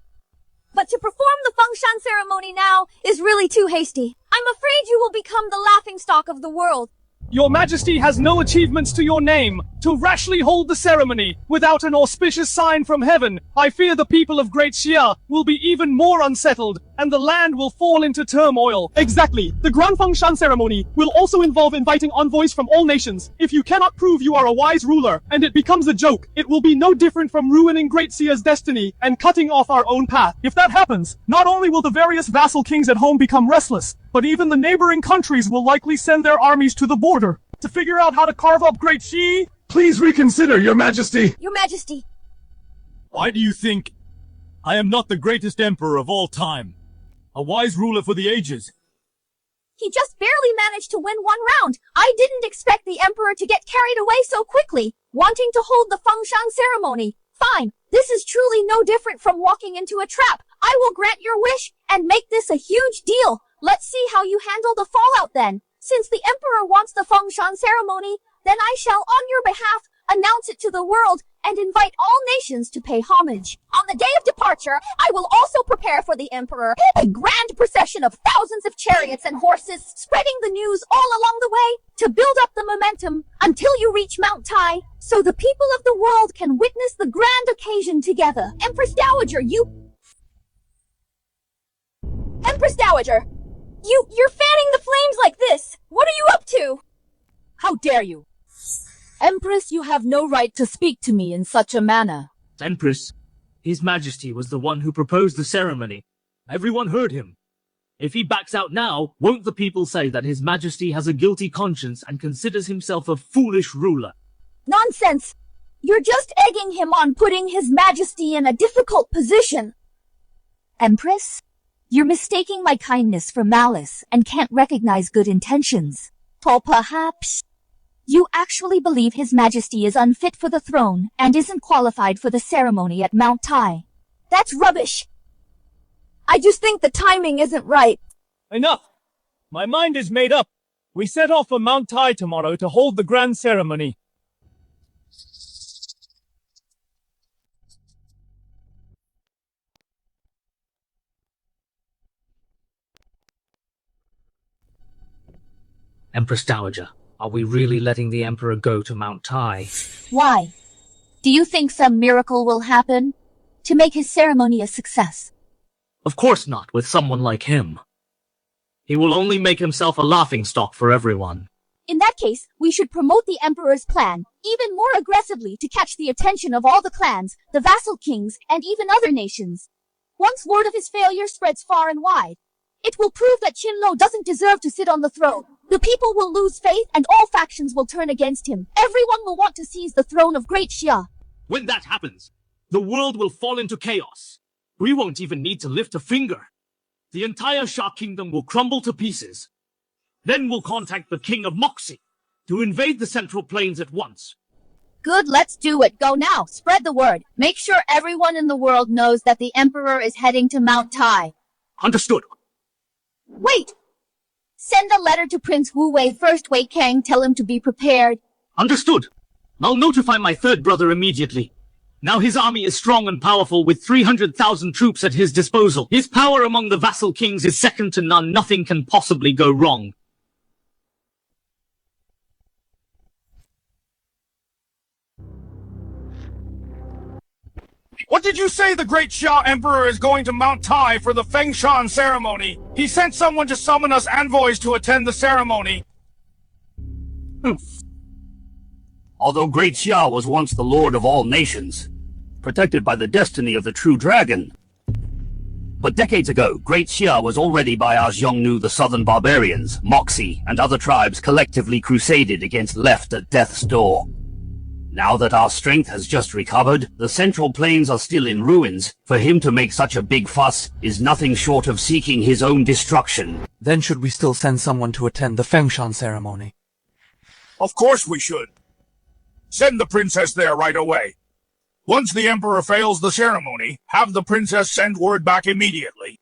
But to perform the Fengshan ceremony now is really too hasty. I'm afraid you will become the laughingstock of the world. Your Majesty has no achievements to your name. To rashly hold the ceremony without an auspicious sign from heaven, I fear the people of Great Xia will be even more unsettled, and the land will fall into turmoil. Exactly. The Grand Fengshan ceremony will also involve inviting envoys from all nations. If you cannot prove you are a wise ruler, and it becomes a joke, it will be no different from ruining Great Sia's destiny and cutting off our own path. If that happens, not only will the various vassal kings at home become restless, but even the neighboring countries will likely send their armies to the border to figure out how to carve up Great Xi. Please reconsider, Your Majesty. Your Majesty. Why do you think I am not the greatest emperor of all time? A wise ruler for the ages. He just barely managed to win one round. I didn't expect the Emperor to get carried away so quickly, wanting to hold the Fengshan ceremony. Fine, this is truly no different from walking into a trap. I will grant your wish and make this a huge deal. Let's see how you handle the fallout then. Since the Emperor wants the Fengshan ceremony, then I shall, on your behalf, announce it to the world and invite all nations to pay homage. On the day of departure, I will also prepare for the Emperor a grand procession of thousands of chariots and horses, spreading the news all along the way to build up the momentum until you reach Mount Tai, so the people of the world can witness the grand occasion together. Empress Dowager, you're fanning the flames like this. What are you up to? How dare you? Empress, you have no right to speak to me in such a manner. Empress, His Majesty was the one who proposed the ceremony. Everyone heard him. If he backs out now, won't the people say that His Majesty has a guilty conscience and considers himself a foolish ruler? Nonsense! You're just egging him on, putting His Majesty in a difficult position. Empress, you're mistaking my kindness for malice and can't recognize good intentions. Or perhaps you actually believe His Majesty is unfit for the throne and isn't qualified for the ceremony at Mount Tai. That's rubbish. I just think the timing isn't right. Enough! My mind is made up. We set off for Mount Tai tomorrow to hold the grand ceremony. Empress Dowager, are we really letting the Emperor go to Mount Tai? Why? Do you think some miracle will happen to make his ceremony a success? Of course not, with someone like him. He will only make himself a laughingstock for everyone. In that case, we should promote the Emperor's plan even more aggressively to catch the attention of all the clans, the vassal kings, and even other nations. Once word of his failure spreads far and wide, it will prove that Qinlo doesn't deserve to sit on the throne. The people will lose faith and all factions will turn against him. Everyone will want to seize the throne of Great Xia. When that happens, the world will fall into chaos. We won't even need to lift a finger. The entire Xia kingdom will crumble to pieces. Then we'll contact the king of Moxie to invade the Central Plains at once. Good, let's do it. Go now. Spread the word. Make sure everyone in the world knows that the Emperor is heading to Mount Tai. Understood. Wait! Send a letter to Prince Wu Wei First Wei Kang. Tell him to be prepared. Understood. I'll notify my third brother immediately. Now his army is strong and powerful with 300,000 troops at his disposal. His power among the vassal kings is second to none. Nothing can possibly go wrong. What did you say the great Xia Emperor is going to Mount Tai for the Fengshan ceremony? He sent someone to summon us envoys to attend the ceremony. Although Great Xia was once the lord of all nations, protected by the destiny of the true dragon. But decades ago, Great Xia was already by our Xiongnu, the southern barbarians, Moxie, and other tribes collectively crusaded against left at death's door. Now that our strength has just recovered, the Central Plains are still in ruins. For him to make such a big fuss is nothing short of seeking his own destruction. Then should we still send someone to attend the Fengshan ceremony? Of course we should. Send the princess there right away. Once the Emperor fails the ceremony, have the princess send word back immediately.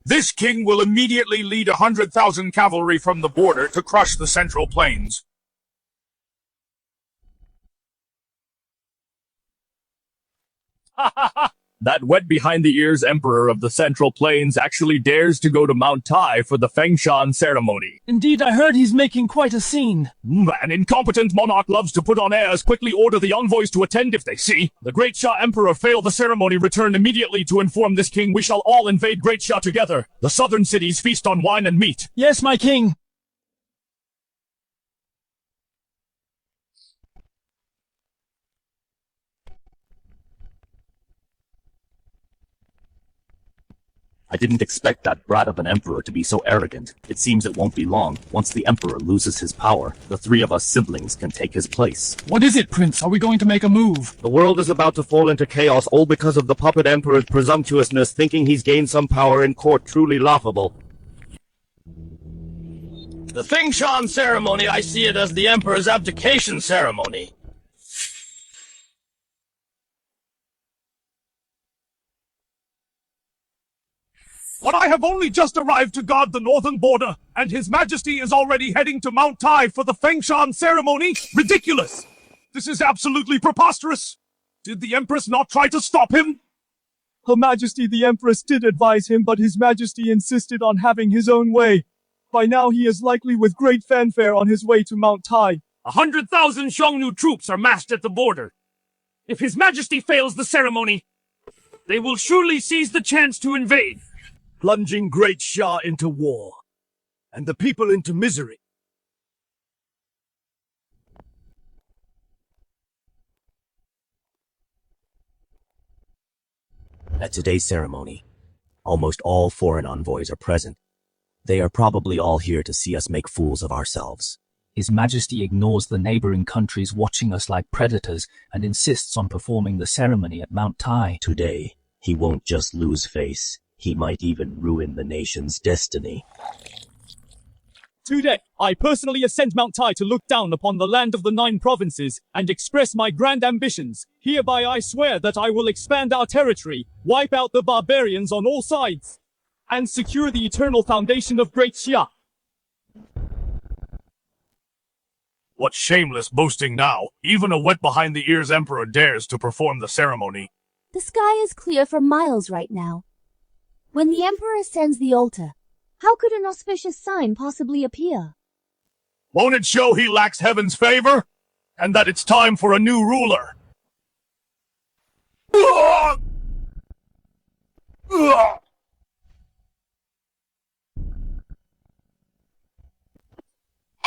This king will immediately lead 100,000 cavalry from the border to crush the Central Plains. That wet-behind-the-ears emperor of the Central Plains actually dares to go to Mount Tai for the Fengshan ceremony. Indeed, I heard he's making quite a scene. An incompetent monarch loves to put on airs, quickly order the envoys to attend if they see. The Great Shah Emperor fail the ceremony, return immediately to inform this king we shall all invade Great Shah together. The southern cities feast on wine and meat. Yes, my king. I didn't expect that brat of an emperor to be so arrogant. It seems it won't be long. Once the emperor loses his power, the three of us siblings can take his place. What is it, Prince? Are we going to make a move? The world is about to fall into chaos, all because of the puppet emperor's presumptuousness, thinking he's gained some power in court. Truly laughable. The Fengshan ceremony, I see it as the emperor's abdication ceremony. But I have only just arrived to guard the northern border, and His Majesty is already heading to Mount Tai for the Fengshan ceremony? Ridiculous! This is absolutely preposterous! Did the Empress not try to stop him? Her Majesty the Empress did advise him, but His Majesty insisted on having his own way. By now he is likely with great fanfare on his way to Mount Tai. 100,000 Xiongnu troops are massed at the border. If His Majesty fails the ceremony, they will surely seize the chance to invade, Plunging Great Shah into war, and the people into misery. At today's ceremony, almost all foreign envoys are present. They are probably all here to see us make fools of ourselves. His Majesty ignores the neighboring countries watching us like predators and insists on performing the ceremony at Mount Tai. Today, he won't just lose face. He might even ruin the nation's destiny. Today, I personally ascend Mount Tai to look down upon the land of the 9 provinces and express my grand ambitions. Hereby I swear that I will expand our territory, wipe out the barbarians on all sides, and secure the eternal foundation of Great Xia. What shameless boasting now! Even a wet-behind-the-ears emperor dares to perform the ceremony. The sky is clear for miles right now. When the Emperor ascends the altar, how could an auspicious sign possibly appear? Won't it show he lacks heaven's favor? And that it's time for a new ruler?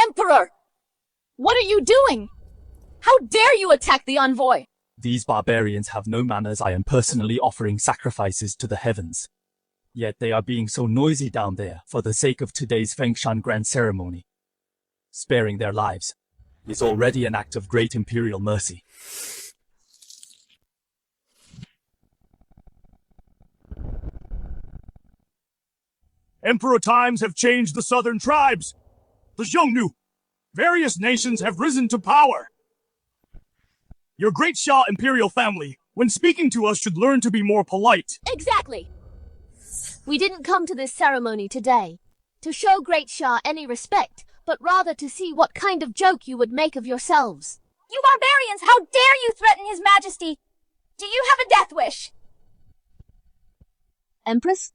Emperor! What are you doing? How dare you attack the envoy? These barbarians have no manners. I am personally offering sacrifices to the heavens. Yet they are being so noisy down there for the sake of today's Fengshan grand ceremony. Sparing their lives is already an act of great imperial mercy. Emperor times have changed the southern tribes. The Xiongnu. Various nations have risen to power. Your Great Shah imperial family, when speaking to us, should learn to be more polite. Exactly. We didn't come to this ceremony today to show Great Shah any respect, but rather to see what kind of joke you would make of yourselves. You barbarians, how dare you threaten His Majesty? Do you have a death wish? Empress,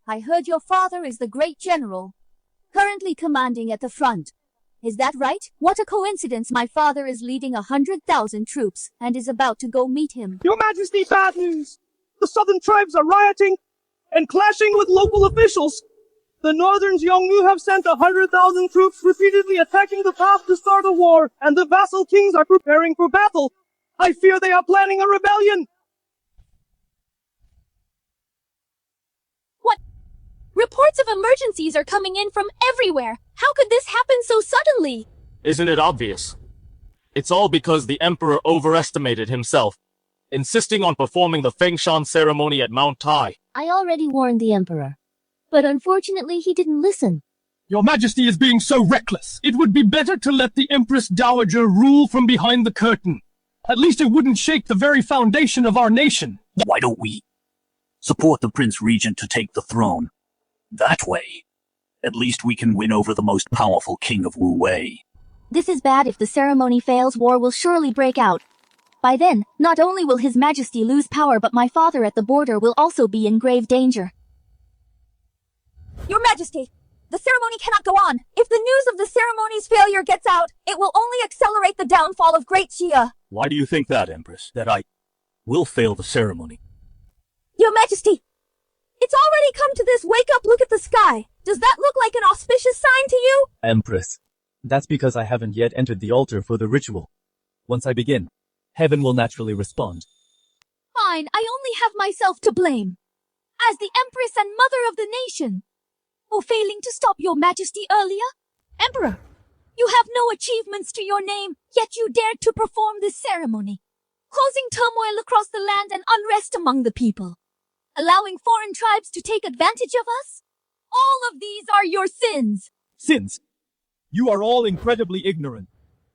I heard your father is the great general, currently commanding at the front. Is that right? What a coincidence, my father is leading 100,000 troops and is about to go meet him. Your Majesty, bad news! The southern tribes are rioting and clashing with local officials. The northern Xiongnu have sent 100,000 troops repeatedly attacking the path to start a war, and the vassal kings are preparing for battle. I fear they are planning a rebellion. What? Reports of emergencies are coming in from everywhere. How could this happen so suddenly? Isn't it obvious? It's all because the Emperor overestimated himself, insisting on performing the Fengshan ceremony at Mount Tai. I already warned the Emperor, but unfortunately he didn't listen. Your Majesty is being so reckless. It would be better to let the Empress Dowager rule from behind the curtain. At least it wouldn't shake the very foundation of our nation. Why don't we support the Prince Regent to take the throne? That way, at least we can win over the most powerful king of Wu Wei. This is bad. If the ceremony fails, war will surely break out. By then, not only will His Majesty lose power, but my father at the border will also be in grave danger. Your Majesty, the ceremony cannot go on. If the news of the ceremony's failure gets out, it will only accelerate the downfall of Great Xia. Why do you think that, Empress? That I will fail the ceremony? Your Majesty, it's already come to this. Wake up, look at the sky. Does that look like an auspicious sign to you? Empress, that's because I haven't yet entered the altar for the ritual. Once I begin, heaven will naturally respond. Fine, I only have myself to blame. As the Empress and Mother of the nation. For failing to stop your Majesty earlier? Emperor, you have no achievements to your name, yet you dared to perform this ceremony, causing turmoil across the land and unrest among the people, allowing foreign tribes to take advantage of us? All of these are your sins. Sins? You are all incredibly ignorant.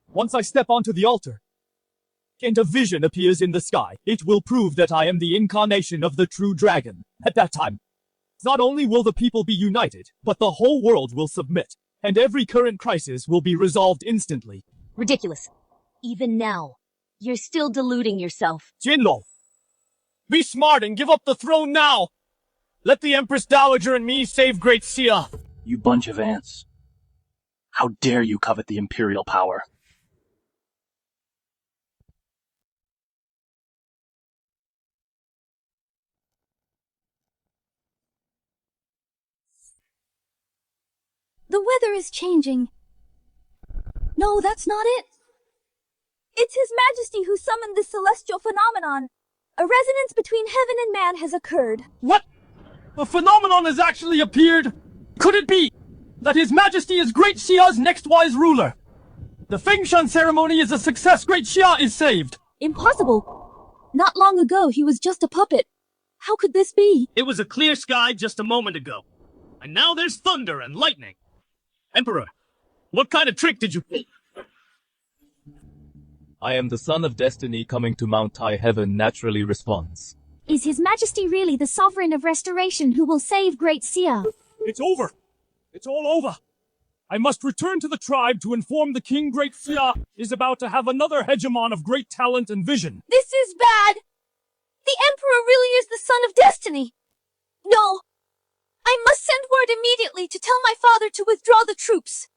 Once I step onto the altar, and a vision appears in the sky, it will prove that I am the incarnation of the true dragon. At that time, not only will the people be united, but the whole world will submit, and every current crisis will be resolved instantly. Ridiculous. Even now, you're still deluding yourself. Jinlo, be smart and give up the throne now! Let the Empress Dowager and me save Great Xia! You bunch of ants. How dare you covet the imperial power? The weather is changing. No, that's not it. It's His Majesty who summoned this celestial phenomenon. A resonance between heaven and man has occurred. What? A phenomenon has actually appeared? Could it be that His Majesty is Great Xia's next wise ruler? The Fengshan ceremony is a success. Great Xia is saved. Impossible. Not long ago, he was just a puppet. How could this be? It was a clear sky just a moment ago. And now there's thunder and lightning. Emperor, what kind of trick did you pull? I am the son of destiny coming to Mount High Heaven naturally responds. Is His Majesty really the sovereign of restoration who will save Great Xia? It's over. It's all over. I must return to the tribe to inform the king Great Xia is about to have another hegemon of great talent and vision. This is bad. The Emperor really is the son of destiny. No. I must send word immediately to tell my father to withdraw the troops.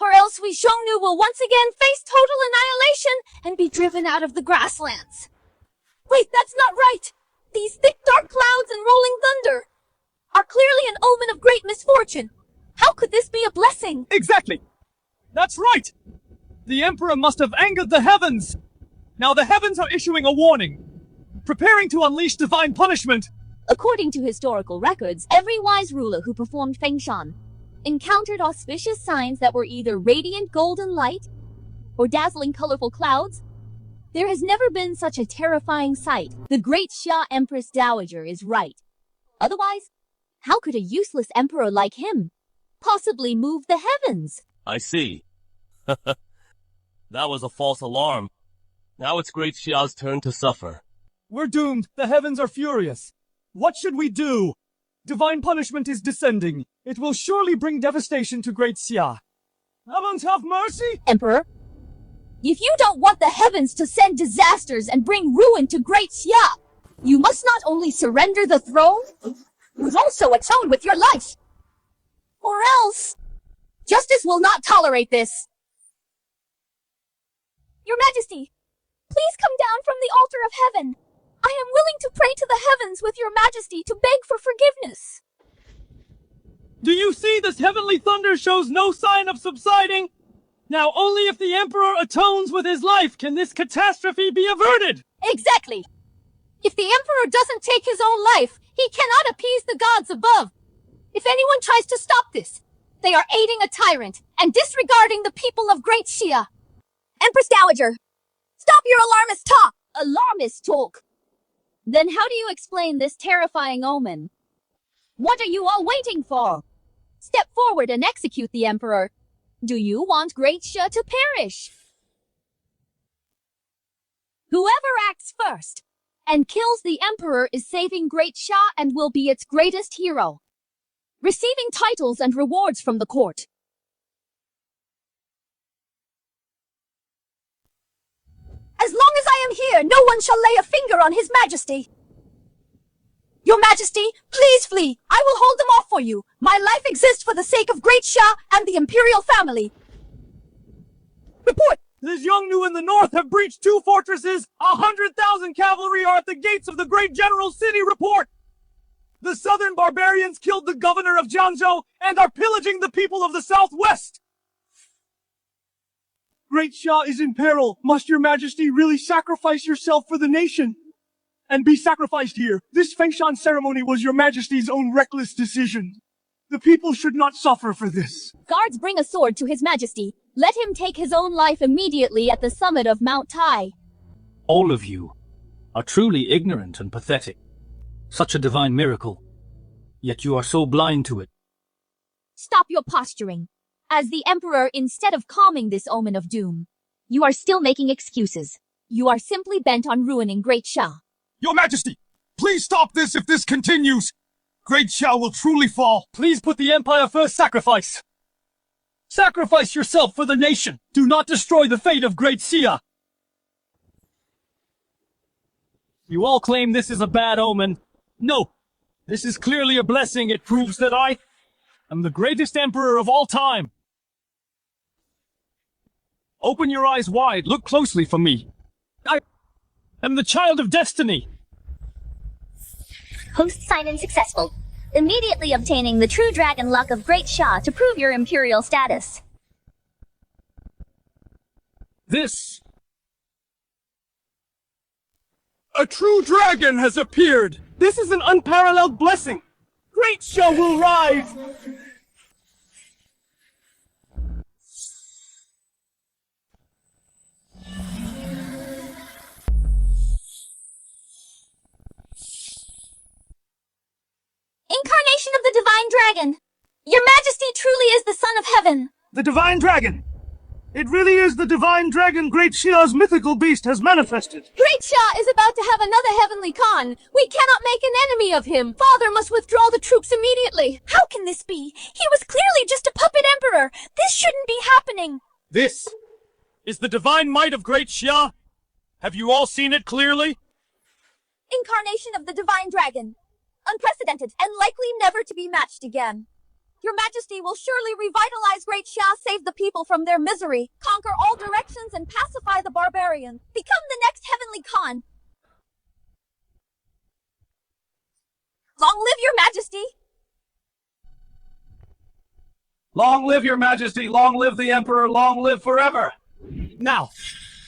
Or else we Xiongnu will once again face total annihilation and be driven out of the grasslands. Wait, that's not right. These thick dark clouds and rolling thunder are clearly an omen of great misfortune. How could this be a blessing? Exactly. That's right. The Emperor must have angered the heavens. Now the heavens are issuing a warning, preparing to unleash divine punishment. According to historical records, every wise ruler who performed Fengshan encountered auspicious signs that were either radiant golden light or dazzling colorful clouds. There has never been such a terrifying sight. The Great Xia Empress Dowager is right. Otherwise, how could a useless emperor like him possibly move the heavens? I see. That was a false alarm. Now it's Great Xia's turn to suffer. We're doomed. The heavens are furious. What should we do? Divine punishment is descending. It will surely bring devastation to Great Xia. Heavens have mercy! Emperor, if you don't want the heavens to send disasters and bring ruin to Great Xia, you must not only surrender the throne, but also atone with your life. Or else, justice will not tolerate this. Your Majesty, please come down from the altar of heaven. I am willing to pray to the heavens with your Majesty to beg for forgiveness. Do you see this heavenly thunder shows no sign of subsiding? Now only if the Emperor atones with his life can this catastrophe be averted! Exactly! If the Emperor doesn't take his own life, he cannot appease the gods above. If anyone tries to stop this, they are aiding a tyrant and disregarding the people of Great Xia. Empress Dowager, stop your alarmist talk! Alarmist talk? Then how do you explain this terrifying omen? What are you all waiting for? Step forward and execute the Emperor. Do you want Great Xia to perish? Whoever acts first and kills the Emperor is saving Great Xia and will be its greatest hero, receiving titles and rewards from the court. As long as I am here, no one shall lay a finger on His Majesty. Your Majesty, please flee. I will hold them off for you. My life exists for the sake of Great Shah and the Imperial family. Report! The Xiongnu in the north have breached 2 fortresses. 100,000 cavalry are at the gates of the great general city. Report! The southern barbarians killed the governor of Jiangzhou and are pillaging the people of the southwest. Great Shah is in peril. Must your Majesty really sacrifice yourself for the nation? And be sacrificed here. This Fengshan ceremony was your Majesty's own reckless decision. The people should not suffer for this. Guards, bring a sword to His Majesty. Let him take his own life immediately at the summit of Mount Tai. All of you are truly ignorant and pathetic. Such a divine miracle, yet you are so blind to it. Stop your posturing. As the Emperor, instead of calming this omen of doom, you are still making excuses. You are simply bent on ruining Great Shah. Your Majesty, please stop this if this continues. Great Shah will truly fall. Please put the Empire first. Sacrifice. Sacrifice yourself for the nation. Do not destroy the fate of Great Xia. You all claim this is a bad omen. No, this is clearly a blessing. It proves that I am the greatest emperor of all time. Open your eyes wide. Look closely for me. I am the child of destiny. Host sign-in successful. Immediately obtaining the true dragon luck of Great Shah to prove your imperial status. This... A true dragon has appeared! This is an unparalleled blessing! Great Shah will rise! Incarnation of the Divine Dragon! Your Majesty truly is the Son of Heaven! The Divine Dragon! It really is the Divine Dragon Great Xia's mythical beast has manifested. Great Shah is about to have another Heavenly Khan. We cannot make an enemy of him. Father must withdraw the troops immediately. How can this be? He was clearly just a puppet emperor. This shouldn't be happening. This is the divine might of Great Xia. Have you all seen it clearly? Incarnation of the Divine Dragon. Unprecedented and likely never to be matched again. Your Majesty will surely revitalize Great Shah, save the people from their misery, conquer all directions, and pacify the barbarians. Become the next Heavenly Khan. Long live Your Majesty! Long live Your Majesty! Long live the Emperor! Long live forever! Now,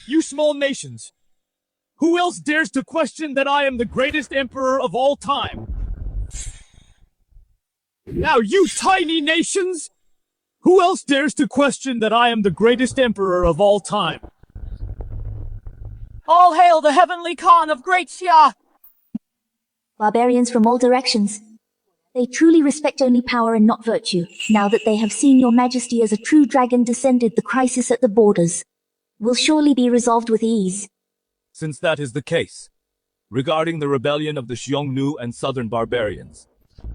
you small nations, who else dares to question that I am the greatest emperor of all time? Now, you tiny nations! Who else dares to question that I am the greatest emperor of all time? All hail the Heavenly Khan of Great Xia! Barbarians from all directions. They truly respect only power and not virtue. Now that they have seen your majesty as a true dragon descended, the crisis at the borders will surely be resolved with ease. Since that is the case, regarding the rebellion of the Xiongnu and southern barbarians,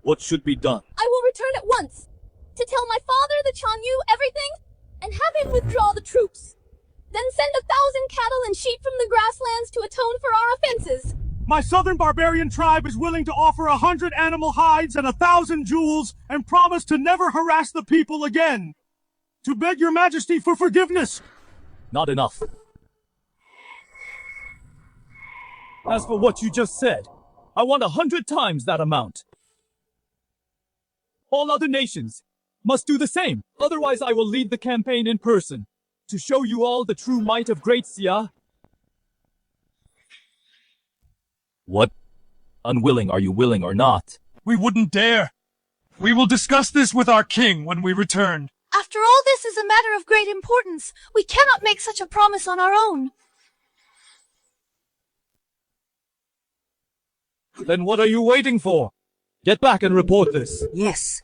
what should be done? I will return at once to tell my father, the Chanyu, everything, and have him withdraw the troops. Then send 1,000 cattle and sheep from the grasslands to atone for our offenses. My southern barbarian tribe is willing to offer 100 animal hides and 1,000 jewels and promise to never harass the people again. To beg Your Majesty for forgiveness. Not enough. As for what you just said, I want 100 times that amount. All other nations must do the same. Otherwise, I will lead the campaign in person to show you all the true might of Great Xia. What? Unwilling, are you willing or not? We wouldn't dare. We will discuss this with our king when we return. After all, this is a matter of great importance. We cannot make such a promise on our own. Then what are you waiting for? Get back and report this. Yes.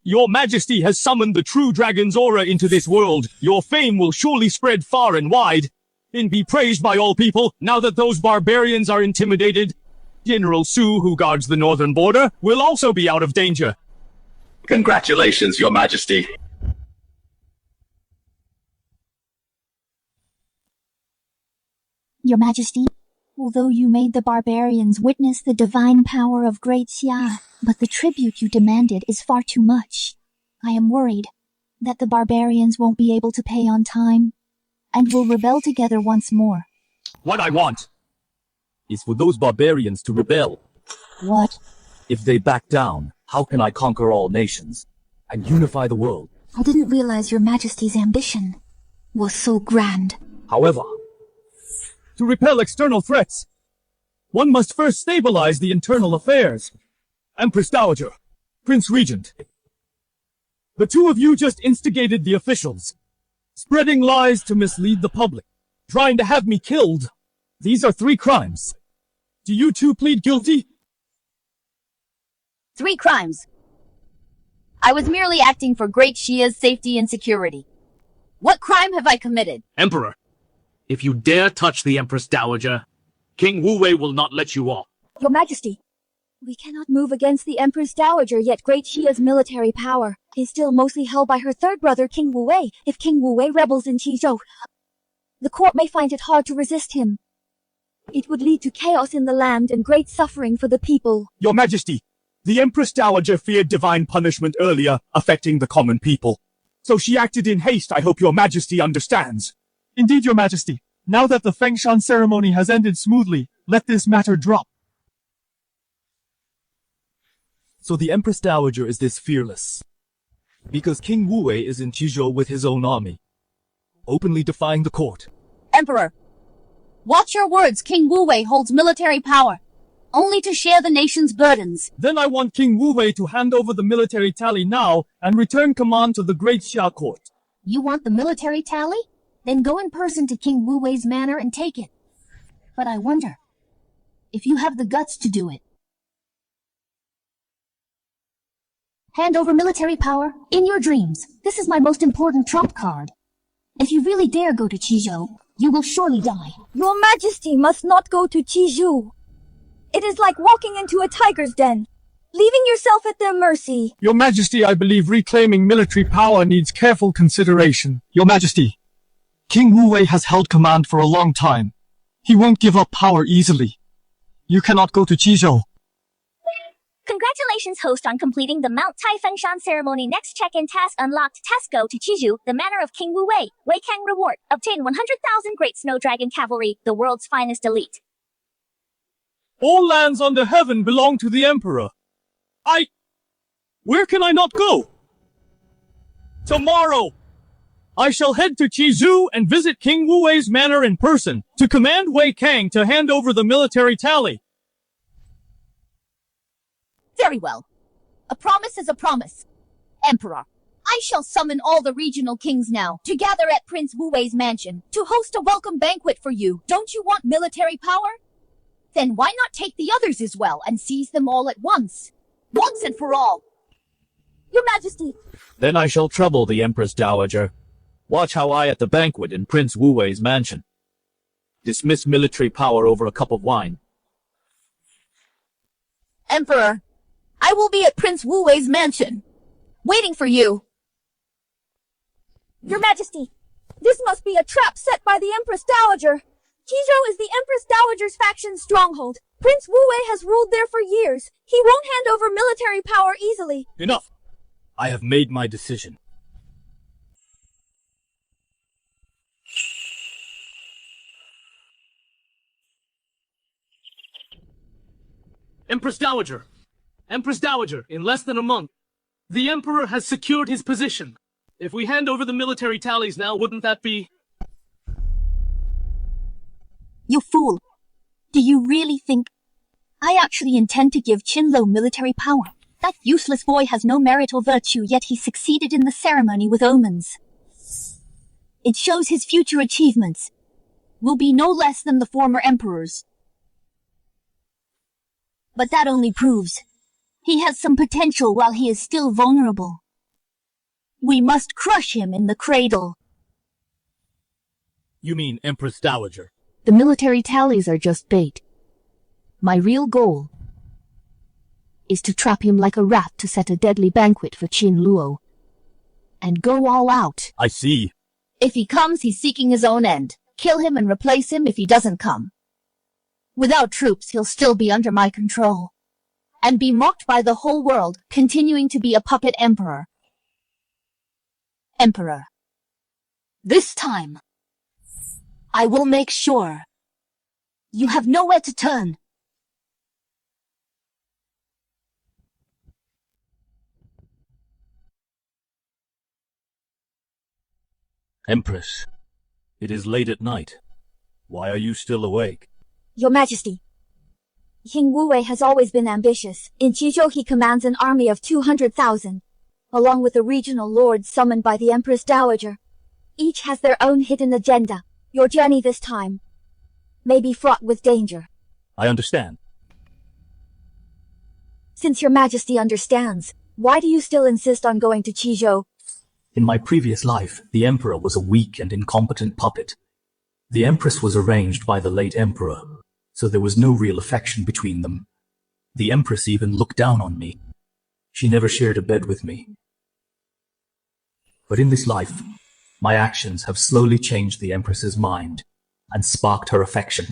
Your Majesty has summoned the true dragon's aura into this world. Your fame will surely spread far and wide, and be praised by all people. Now that those barbarians are intimidated, General Su, who guards the northern border, will also be out of danger. Congratulations, Your Majesty. Your Majesty, although you made the barbarians witness the divine power of Great Xia, but the tribute you demanded is far too much. I am worried that the barbarians won't be able to pay on time, and will rebel together once more. What I want is for those barbarians to rebel. What? If they back down, how can I conquer all nations and unify the world? I didn't realize Your Majesty's ambition was so grand. However, to repel external threats, one must first stabilize the internal affairs. Empress Dowager, Prince Regent, the two of you just instigated the officials, spreading lies to mislead the public, trying to have me killed. These are 3 crimes. Do you two plead guilty? 3 crimes. I was merely acting for Great Xia's safety and security. What crime have I committed? Emperor, if you dare touch the Empress Dowager, King Wu Wei will not let you off. Your Majesty, we cannot move against the Empress Dowager, yet Great Xia's military power is still mostly held by her third brother, King Wu Wei. If King Wu Wei rebels in Qizhou, the court may find it hard to resist him. It would lead to chaos in the land and great suffering for the people. Your Majesty, the Empress Dowager feared divine punishment earlier, affecting the common people. So she acted in haste. I hope Your Majesty understands. Indeed, Your Majesty. Now that the Fengshan ceremony has ended smoothly, let this matter drop. So the Empress Dowager is this fearless, because King Wu Wei is in Qizhou with his own army, openly defying the court. Emperor, watch your words. King Wu Wei holds military power, only to share the nation's burdens. Then I want King Wu Wei to hand over the military tally now and return command to the Great Xia court. You want the military tally? Then go in person to King Wu Wei's manor and take it. But I wonder if you have the guts to do it. Hand over military power in your dreams. This is my most important trump card. If you really dare go to Qizhou, you will surely die. Your Majesty must not go to Qizhou. It is like walking into a tiger's den, leaving yourself at their mercy. Your Majesty, I believe reclaiming military power needs careful consideration. Your Majesty, King Wu Wei has held command for a long time. He won't give up power easily. You cannot go to Qizhou. Congratulations, host, on completing the Mount Tai Fengshan ceremony. Next check-in task unlocked. Task go to Qizhou, the manor of King Wu Wei. Wei Kang reward. Obtain 100,000 Great Snow Dragon Cavalry, the world's finest elite. All lands under heaven belong to the Emperor. Where can I not go? Tomorrow, I shall head to Qizhou and visit King Wu Wei's manor in person to command Wei Kang to hand over the military tally. Very well. A promise is a promise. Emperor, I shall summon all the regional kings now to gather at Prince Wu Wei's mansion to host a welcome banquet for you. Don't you want military power? Then why not take the others as well and seize them all at once and for all? Your Majesty! Then I shall trouble the Empress Dowager. Watch how I at the banquet in Prince Wu Wei's mansion. Dismiss military power over a cup of wine. Emperor, I will be at Prince Wu Wei's mansion, waiting for you. Your Majesty, this must be a trap set by the Empress Dowager. Qizhou is the Empress Dowager's faction's stronghold. Prince Wu Wei has ruled there for years. He won't hand over military power easily. Enough! I have made my decision. Empress Dowager! Empress Dowager, in less than a month, the Emperor has secured his position. If we hand over the military tallies now, wouldn't that be... You fool! Do you really think I actually intend to give Qinlo military power? That useless boy has no merit or virtue, yet he succeeded in the ceremony with omens. It shows his future achievements will be no less than the former emperor's. But that only proves he has some potential while he is still vulnerable. We must crush him in the cradle. You mean Empress Dowager? The military tallies are just bait. My real goal is to trap him like a rat to set a deadly banquet for Qin Luo and go all out. I see. If he comes, he's seeking his own end. Kill him and replace him if he doesn't come. Without troops, he'll still be under my control. And be mocked by the whole world, continuing to be a puppet emperor. Emperor. This time, I will make sure you have nowhere to turn. Empress, it is late at night. Why are you still awake? Your Majesty, King Wu Wei has always been ambitious. In Qizhou he commands an army of 200,000, along with the regional lords summoned by the Empress Dowager. Each has their own hidden agenda. Your journey this time may be fraught with danger. I understand. Since your Majesty understands, why do you still insist on going to Qizhou? In my previous life, the Emperor was a weak and incompetent puppet. The Empress was arranged by the late Emperor, so there was no real affection between them. The Empress even looked down on me. She never shared a bed with me. But in this life, my actions have slowly changed the Empress's mind and sparked her affection.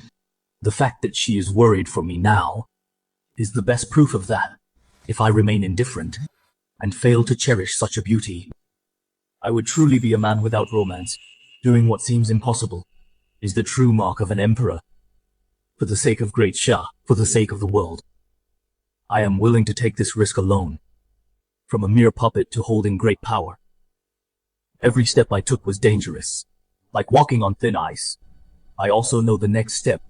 The fact that she is worried for me now is the best proof of that. If I remain indifferent and fail to cherish such a beauty, I would truly be a man without romance. Doing what seems impossible is the true mark of an emperor. For the sake of great Shah, for the sake of the world, I am willing to take this risk alone. From a mere puppet to holding great power. Every step I took was dangerous, like walking on thin ice. I also know the next step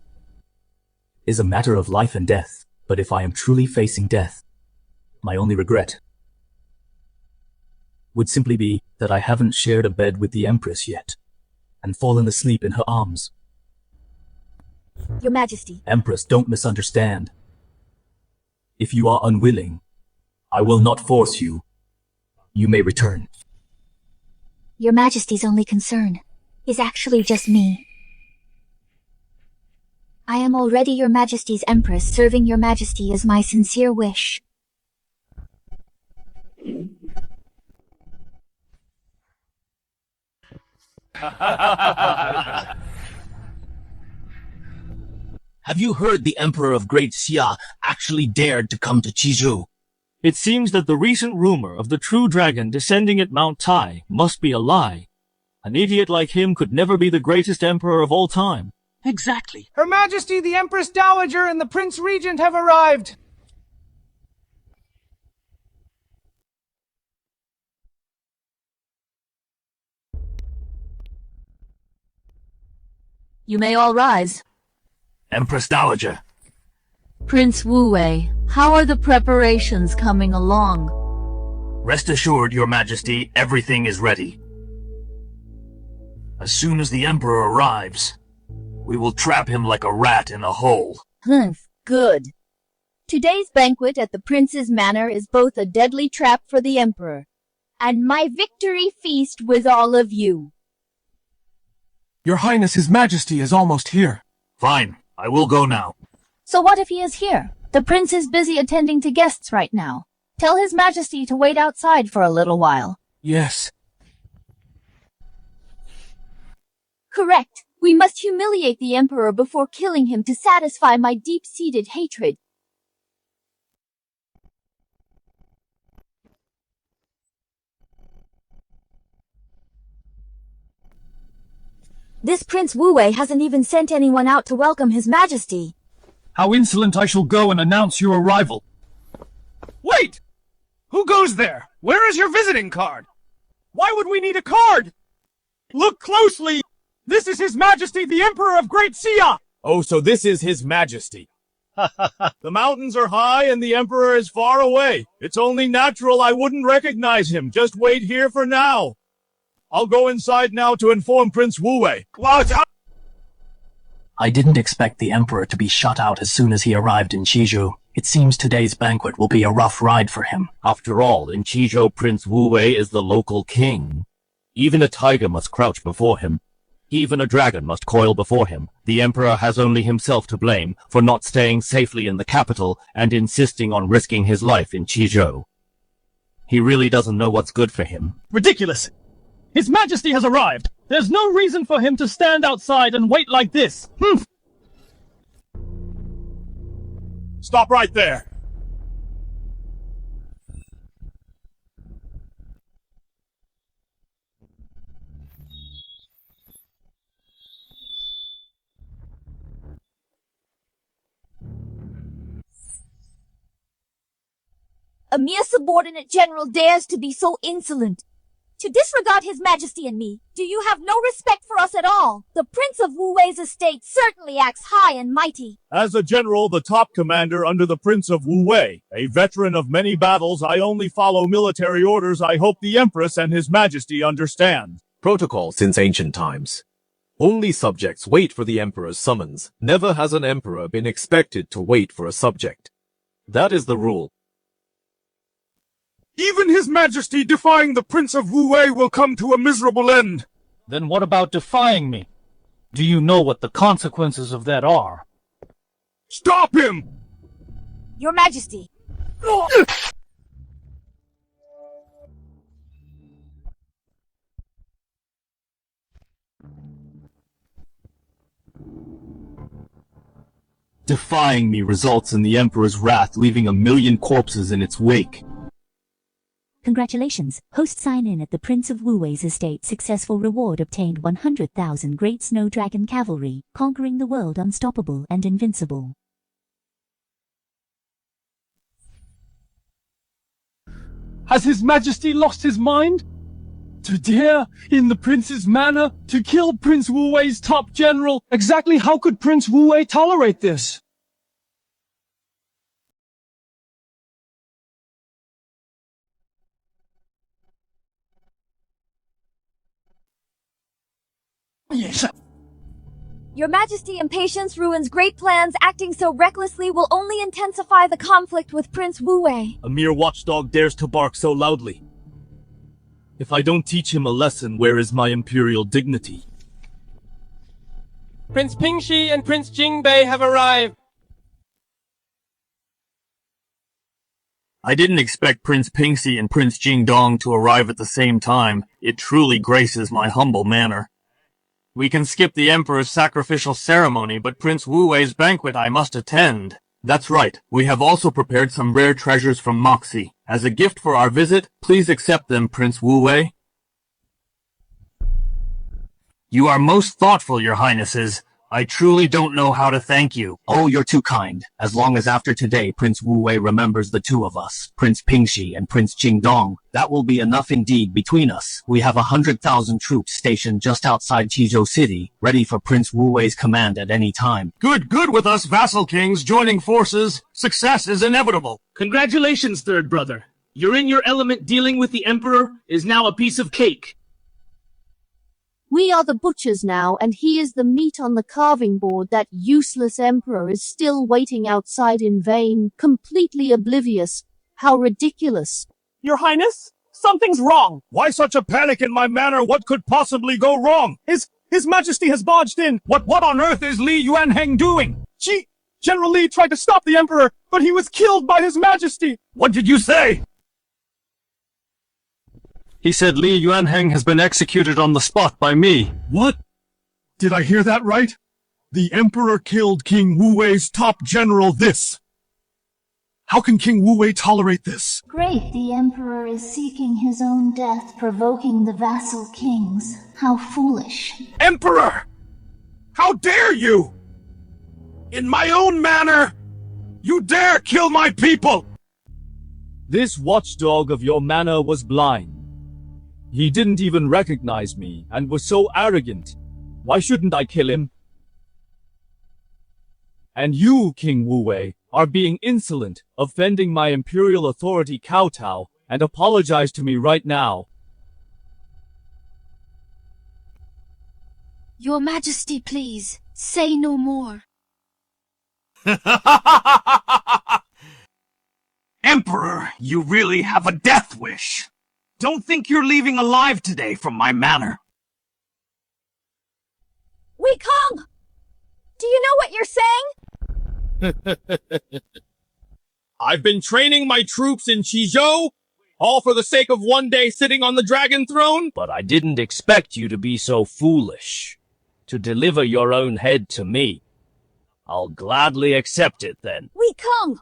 is a matter of life and death. But if I am truly facing death, my only regret would simply be that I haven't shared a bed with the Empress yet, and fallen asleep in her arms. Your Majesty. Empress, don't misunderstand. If you are unwilling, I will not force you. You may return. Your Majesty's only concern is actually just me. I am already your Majesty's Empress. Serving your Majesty is my sincere wish. Have you heard the Emperor of Great Xia actually dared to come to Qizhou? It seems that the recent rumor of the true dragon descending at Mount Tai must be a lie. An idiot like him could never be the greatest emperor of all time. Exactly. Her Majesty the Empress Dowager and the Prince Regent have arrived. You may all rise. Empress Dowager. Prince Wu Wei, how are the preparations coming along? Rest assured, Your Majesty, everything is ready. As soon as the Emperor arrives, we will trap him like a rat in a hole. Good. Today's banquet at the Prince's Manor is both a deadly trap for the Emperor, and my victory feast with all of you. Your Highness, His Majesty is almost here. Fine, I will go now. So what if he is here? The Prince is busy attending to guests right now. Tell His Majesty to wait outside for a little while. Yes. Correct. We must humiliate the Emperor before killing him to satisfy my deep-seated hatred. This Prince Wu Wei hasn't even sent anyone out to welcome His Majesty. How insolent I shall go and announce your arrival. Wait! Who goes there? Where is your visiting card? Why would we need a card? Look closely! This is His Majesty the Emperor of Great Xia! Oh, so this is His Majesty. The mountains are high and the Emperor is far away. It's only natural I wouldn't recognize him. Just wait here for now. I'll go inside now to inform Prince Wu Wei. I didn't expect the Emperor to be shut out as soon as he arrived in Qizhou. It seems today's banquet will be a rough ride for him. After all, in Qizhou, Prince Wu Wei is the local king. Even a tiger must crouch before him. Even a dragon must coil before him. The Emperor has only himself to blame for not staying safely in the capital and insisting on risking his life in Qizhou. He really doesn't know what's good for him. Ridiculous! His Majesty has arrived! There's no reason for him to stand outside and wait like this! Stop right there! A mere subordinate general dares to be so insolent. To disregard His Majesty and me. Do you have no respect for us at all? The Prince of Wu-Wei's estate certainly acts high and mighty. As a general, the top commander under the Prince of Wu-Wei, a veteran of many battles, I only follow military orders. I hope the Empress and His Majesty understand. Protocol since ancient times. Only subjects wait for the Emperor's summons. Never has an Emperor been expected to wait for a subject. That is the rule. Even His Majesty defying the Prince of Wu-Wei will come to a miserable end. Then what about defying me? Do you know what the consequences of that are? Stop him! Your Majesty. Defying me results in the Emperor's wrath, leaving 1,000,000 corpses in its wake. Congratulations. Host sign-in at the Prince of Wu-Wei's estate. Successful reward obtained 100,000 Great Snow Dragon Cavalry, conquering the world unstoppable and invincible. Has His Majesty lost his mind? To dare, in the Prince's manor, to kill Prince Wu-Wei's top general? Exactly how could Prince Wu-Wei tolerate this? Your Majesty impatience ruins great plans. Acting so recklessly will only intensify the conflict with Prince Wu-Wei. A mere watchdog dares to bark so loudly. If I don't teach him a lesson, where is my imperial dignity? Prince Pingxi and Prince Jingbei have arrived. I didn't expect Prince Pingxi and Prince Jingdong to arrive at the same time. It truly graces my humble manner. We can skip the Emperor's sacrificial ceremony, but Prince Wu-Wei's banquet I must attend. That's right. We have also prepared some rare treasures from Moxie. As a gift for our visit, please accept them, Prince Wu-Wei. You are most thoughtful, Your Highnesses. I truly don't know how to thank you. Oh, you're too kind. As long as after today Prince Wu-Wei remembers the two of us, Prince Pingxi and Prince Jingdong, that will be enough indeed between us. We have 100,000 troops stationed just outside Qizhou City, ready for Prince Wu-Wei's command at any time. Good with us, vassal kings, joining forces. Success is inevitable. Congratulations, third brother. You're in your element. Dealing with the Emperor is now a piece of cake. We are the butchers now, and he is the meat on the carving board. That useless emperor is still waiting outside in vain, completely oblivious. How ridiculous. Your Highness, something's wrong. Why such a panic in my manor? What could possibly go wrong? His Majesty has barged in. What on earth is Li Yuanheng doing? General Li tried to stop the Emperor, but he was killed by His Majesty. What did you say? He said Li Yuanheng has been executed on the spot by me. What? Did I hear that right? The Emperor killed King Wu-Wei's top general. How can King Wu-Wei tolerate this? Great, the Emperor is seeking his own death, provoking the vassal kings. How foolish. Emperor! How dare you! In my own manor, you dare kill my people! This watchdog of your manor was blind. He didn't even recognize me, and was so arrogant. Why shouldn't I kill him? And you, King Wu-Wei, are being insolent, offending my imperial authority. Kowtow, and apologize to me right now. Your Majesty, please, say no more. Emperor, you really have a death wish. Don't think you're leaving alive today from my manor. Wei Kong! Do you know what you're saying? I've been training my troops in Qizhou. All for the sake of one day sitting on the dragon throne? But I didn't expect you to be so foolish. To deliver your own head to me. I'll gladly accept it then. Wei Kong!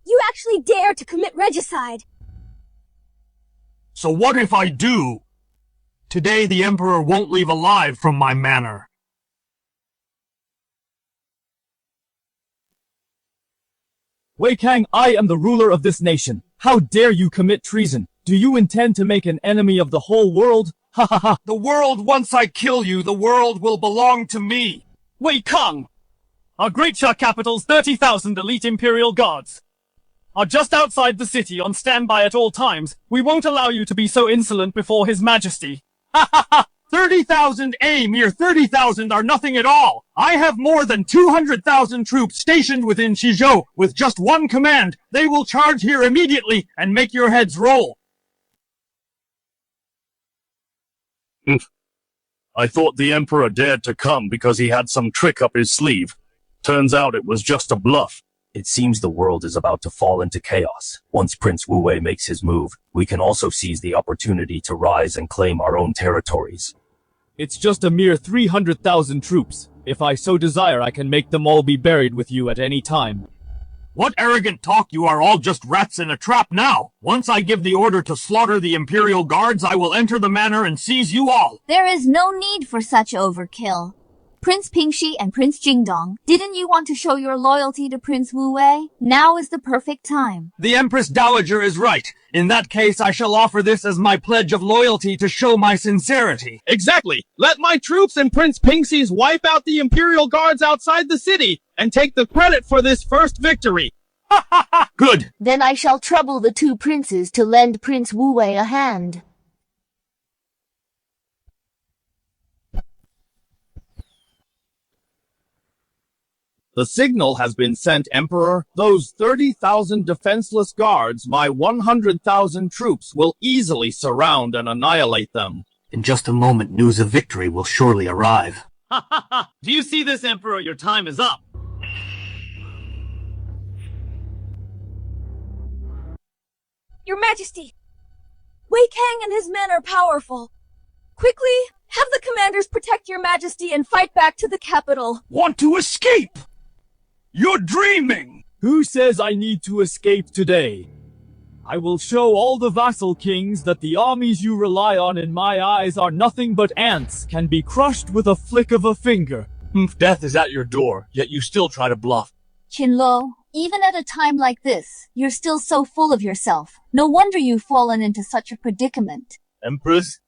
You actually dare to commit regicide! So what if I do? Today the Emperor won't leave alive from my manor. Wei Kang, I am the ruler of this nation. How dare you commit treason? Do you intend to make an enemy of the whole world? Ha ha ha! The world, once I kill you, the world will belong to me. Wei Kong! Our Great Sha capital's 30,000 elite Imperial Guards are just outside the city on standby at all times. We won't allow you to be so insolent before His Majesty. Ha ha ha! 30,000, mere 30,000 are nothing at all. I have more than 200,000 troops stationed within Shizhou with just one command. They will charge here immediately and make your heads roll. I thought the Emperor dared to come because he had some trick up his sleeve. Turns out it was just a bluff. It seems the world is about to fall into chaos. Once Prince Wu Wei makes his move, we can also seize the opportunity to rise and claim our own territories. It's just a mere 300,000 troops. If I so desire, I can make them all be buried with you at any time. What arrogant talk! You are all just rats in a trap now. Once I give the order to slaughter the Imperial Guards, I will enter the manor and seize you all. There is no need for such overkill. Prince Pingxi and Prince Jingdong, didn't you want to show your loyalty to Prince Wu Wei? Now is the perfect time. The Empress Dowager is right. In that case, I shall offer this as my pledge of loyalty to show my sincerity. Exactly. Let my troops and Prince Pingxi's wipe out the Imperial Guards outside the city and take the credit for this first victory. Ha ha ha! Good. Then I shall trouble the two princes to lend Prince Wu Wei a hand. The signal has been sent, Emperor. Those 30,000 defenseless guards, my 100,000 troops, will easily surround and annihilate them. In just a moment, news of victory will surely arrive. Ha ha ha! Do you see this, Emperor? Your time is up. Your Majesty! Wei Kang and his men are powerful. Quickly, have the commanders protect your Majesty and fight back to the capital. Want to escape? You're dreaming! Who says I need to escape today? I will show all the vassal kings that the armies you rely on in my eyes are nothing but ants, can be crushed with a flick of a finger. Death is at your door, yet you still try to bluff. Qinluo, even at a time like this, you're still so full of yourself. No wonder you've fallen into such a predicament. Empress,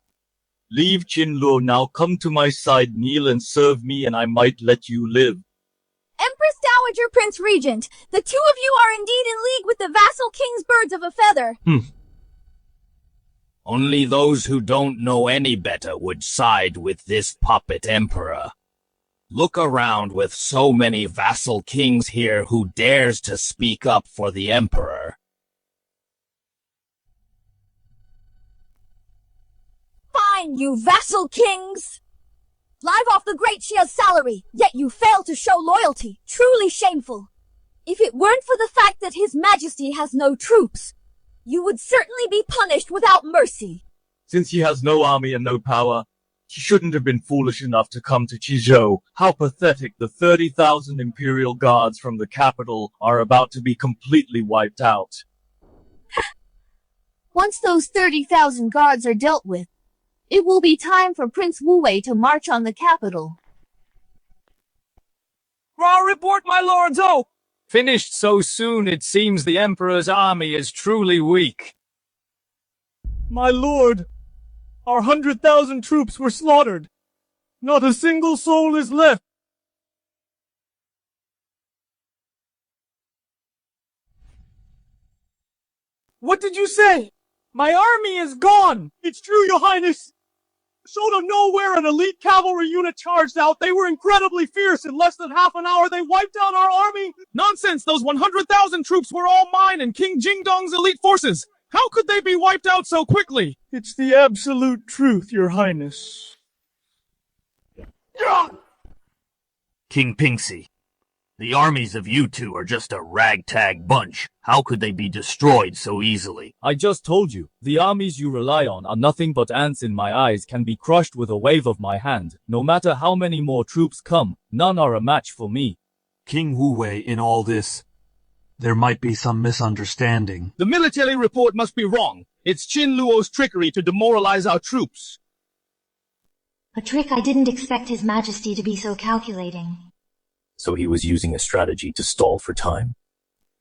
leave Qinluo now. Come to my side, kneel and serve me, and I might let you live. Empress Dowager Prince Regent, the two of you are indeed in league with the vassal king's birds of a feather. Only those who don't know any better would side with this puppet emperor. Look around with so many vassal kings here who dares to speak up for the emperor. Fine, you vassal kings! Live off the Great Shia's salary, yet you fail to show loyalty. Truly shameful. If it weren't for the fact that His Majesty has no troops, you would certainly be punished without mercy. Since he has no army and no power, he shouldn't have been foolish enough to come to Qizhou. How pathetic. The 30,000 Imperial Guards from the capital are about to be completely wiped out. Once those 30,000 guards are dealt with, it will be time for Prince Wu Wei to march on the capital. Raw report, my lords! Oh! Finished so soon, it seems the Emperor's army is truly weak. My lord, our 100,000 troops were slaughtered. Not a single soul is left. What did you say? My army is gone! It's true, your highness. Out of nowhere, an elite cavalry unit charged out. They were incredibly fierce. In less than half an hour, they wiped out our army. Nonsense! Those 100,000 troops were all mine and King Jingdong's elite forces! How could they be wiped out so quickly? It's the absolute truth, your highness. King Pingxi, The armies of you two are just a ragtag bunch. How could they be destroyed so easily? I just told you, the armies you rely on are nothing but ants in my eyes, can be crushed with a wave of my hand. No matter how many more troops come, none are a match for me. King Wu Wei, in all this, there might be some misunderstanding. The military report must be wrong. It's Qin Luo's trickery to demoralize our troops. A trick I didn't expect His Majesty to be so calculating. So he was using a strategy to stall for time.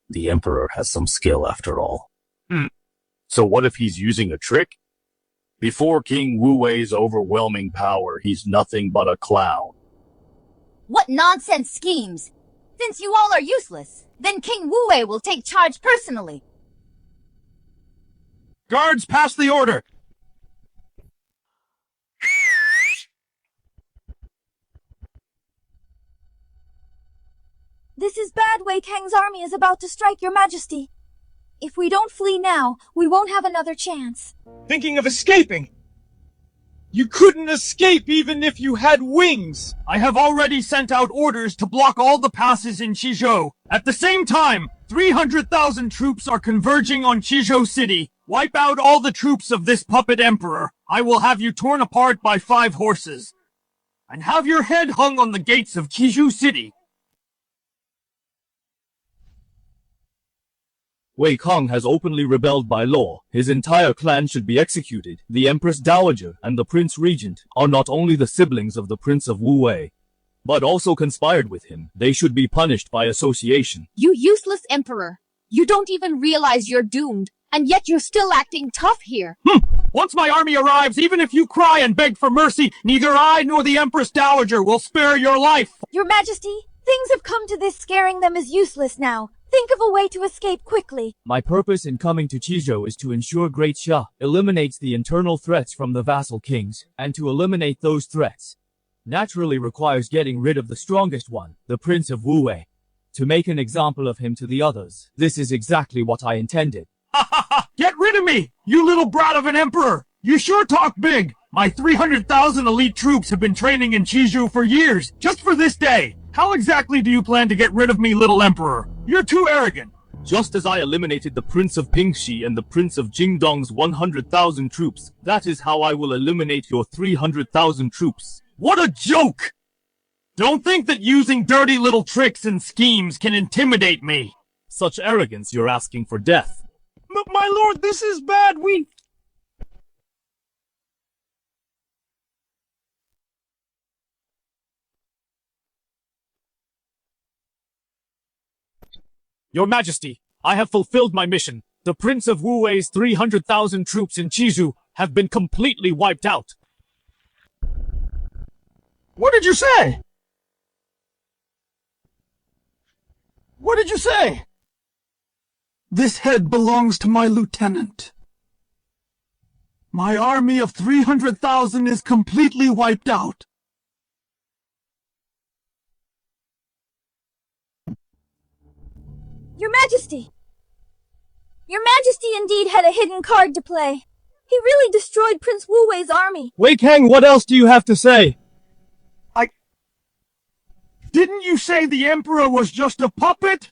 The Emperor has some skill after all. So what if he's using a trick? Before King Wu Wei's overwhelming power, he's nothing but a clown. What nonsense schemes! Since you all are useless, then King Wu Wei will take charge personally. Guards, pass the order! This is bad. Wei Kang's army is about to strike, Your Majesty. If we don't flee now, we won't have another chance. Thinking of escaping? You couldn't escape even if you had wings! I have already sent out orders to block all the passes in Qizhou. At the same time, 300,000 troops are converging on Qizhou City. Wipe out all the troops of this puppet emperor. I will have you torn apart by 5 horses. And have your head hung on the gates of Qizhou City. Wei Kang has openly rebelled by law. His entire clan should be executed. The Empress Dowager and the Prince Regent are not only the siblings of the Prince of Wu Wei, but also conspired with him. They should be punished by association. You useless emperor! You don't even realize you're doomed, and yet you're still acting tough here. Once my army arrives, even if you cry and beg for mercy, neither I nor the Empress Dowager will spare your life! Your Majesty, things have come to this. Scaring them is useless now. Think of a way to escape quickly. My purpose in coming to Qizhou is to ensure Great Xia eliminates the internal threats from the vassal kings, and to eliminate those threats naturally requires getting rid of the strongest one, the Prince of Wu Wei, to make an example of him to the others. This is exactly what I intended. Ha ha ha! Get rid of me, you little brat of an emperor! You sure talk big! My 300,000 elite troops have been training in Qizhou for years, just for this day! How exactly do you plan to get rid of me, little emperor? You're too arrogant! Just as I eliminated the Prince of Pingxi and the Prince of Jingdong's 100,000 troops, that is how I will eliminate your 300,000 troops. What a joke! Don't think that using dirty little tricks and schemes can intimidate me! Such arrogance, you're asking for death. My lord, this is bad. Your Majesty, I have fulfilled my mission. The Prince of Wu Wei's 300,000 troops in Qizhou have been completely wiped out. What did you say? What did you say? This head belongs to my lieutenant. My army of 300,000 is completely wiped out. Your Majesty! Your Majesty indeed had a hidden card to play. He really destroyed Prince Wu Wei's army. Wei Kang, what else do you have to say? Didn't you say the Emperor was just a puppet?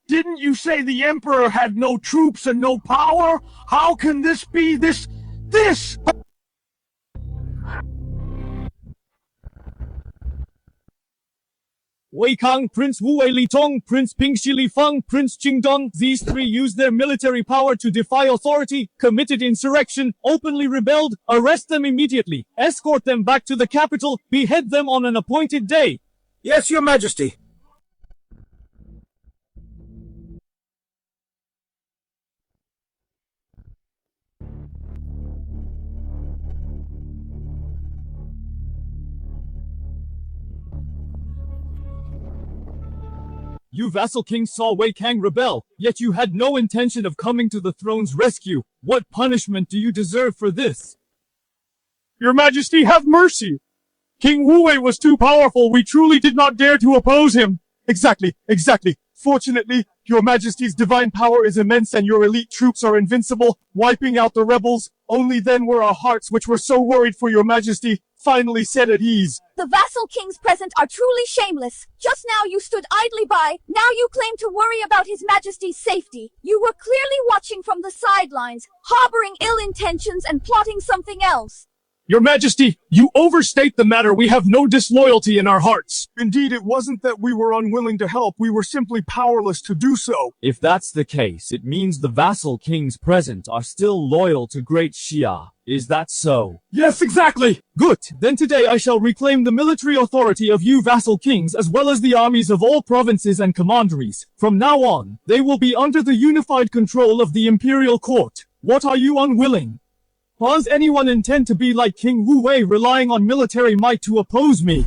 Didn't you say the Emperor had no troops and no power? How can this be this? Wei Kang, Prince Wu Wei Li Tong, Prince Pingxi Li Feng, Prince Jingdong, these 3 used their military power to defy authority, committed insurrection, openly rebelled. Arrest them immediately, escort them back to the capital, behead them on an appointed day. Yes, Your Majesty. You vassal kings saw Wei Kang rebel, yet you had no intention of coming to the throne's rescue. What punishment do you deserve for this? Your Majesty, have mercy! King Wu Wei was too powerful. We truly did not dare to oppose him. Exactly. Fortunately, Your Majesty's divine power is immense and your elite troops are invincible, wiping out the rebels. Only then were our hearts, which were so worried for your majesty, finally set at ease. The vassal kings present are truly shameless. Just now you stood idly by, now you claim to worry about his majesty's safety. You were clearly watching from the sidelines, harboring ill intentions and plotting something else. Your Majesty, you overstate the matter. We have no disloyalty in our hearts. Indeed, it wasn't that we were unwilling to help. We were simply powerless to do so. If that's the case, it means the vassal kings present are still loyal to Great Xia. Is that so? Yes, exactly. Good. Then today I shall reclaim the military authority of you vassal kings, as well as the armies of all provinces and commanderies. From now on, they will be under the unified control of the imperial court. What are you unwilling? Does anyone intend to be like King Wu Wei, relying on military might to oppose me?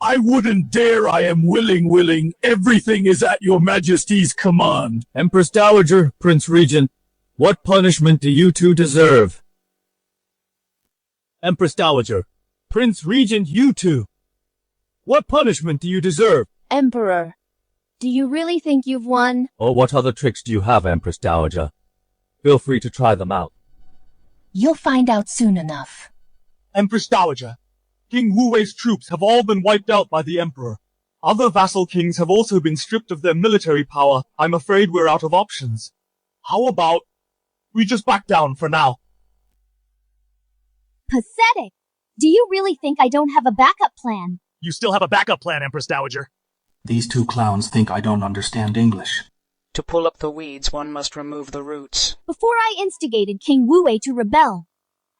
I wouldn't dare. I am willing. Everything is at your majesty's command. Empress Dowager, Prince Regent, what punishment do you two deserve? Empress Dowager, Prince Regent, you two. What punishment do you deserve? Emperor, do you really think you've won? Or what other tricks do you have, Empress Dowager? Feel free to try them out. You'll find out soon enough. Empress Dowager, King Wu Wei's troops have all been wiped out by the Emperor. Other vassal kings have also been stripped of their military power. I'm afraid we're out of options. How about we just back down for now? Pathetic. Do you really think I don't have a backup plan? You still have a backup plan, Empress Dowager. These two clowns think I don't understand English. To pull up the weeds, one must remove the roots. Before I instigated King Wu Wei to rebel,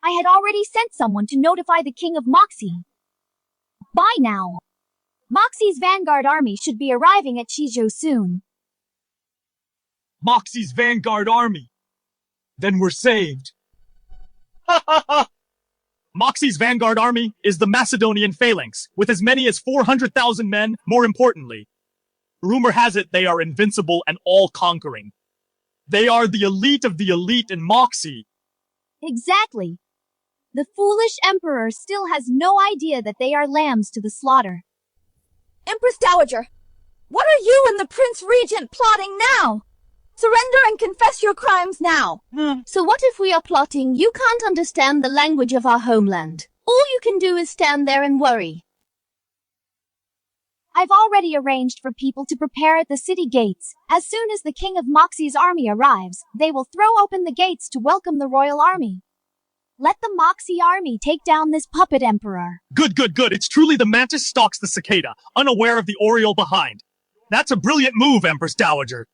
I had already sent someone to notify the King of Moxie. By now, Moxie's vanguard army should be arriving at Qizhou soon. Moxie's vanguard army. Then we're saved. Ha ha ha! Moxie's vanguard army is the Macedonian phalanx, with as many as 400,000 men, more importantly. Rumor has it they are invincible and all-conquering. They are the elite of the elite in Moxie. Exactly. The foolish emperor still has no idea that they are lambs to the slaughter. Empress Dowager, what are you and the Prince Regent plotting now? Surrender and confess your crimes now. So what if we are plotting? You can't understand the language of our homeland. All you can do is stand there and worry. I've already arranged for people to prepare at the city gates. As soon as the King of Moxie's army arrives, they will throw open the gates to welcome the royal army. Let the Moxie army take down this puppet emperor. Good. It's truly the mantis stalks the cicada, unaware of the oriole behind. That's a brilliant move, Empress Dowager.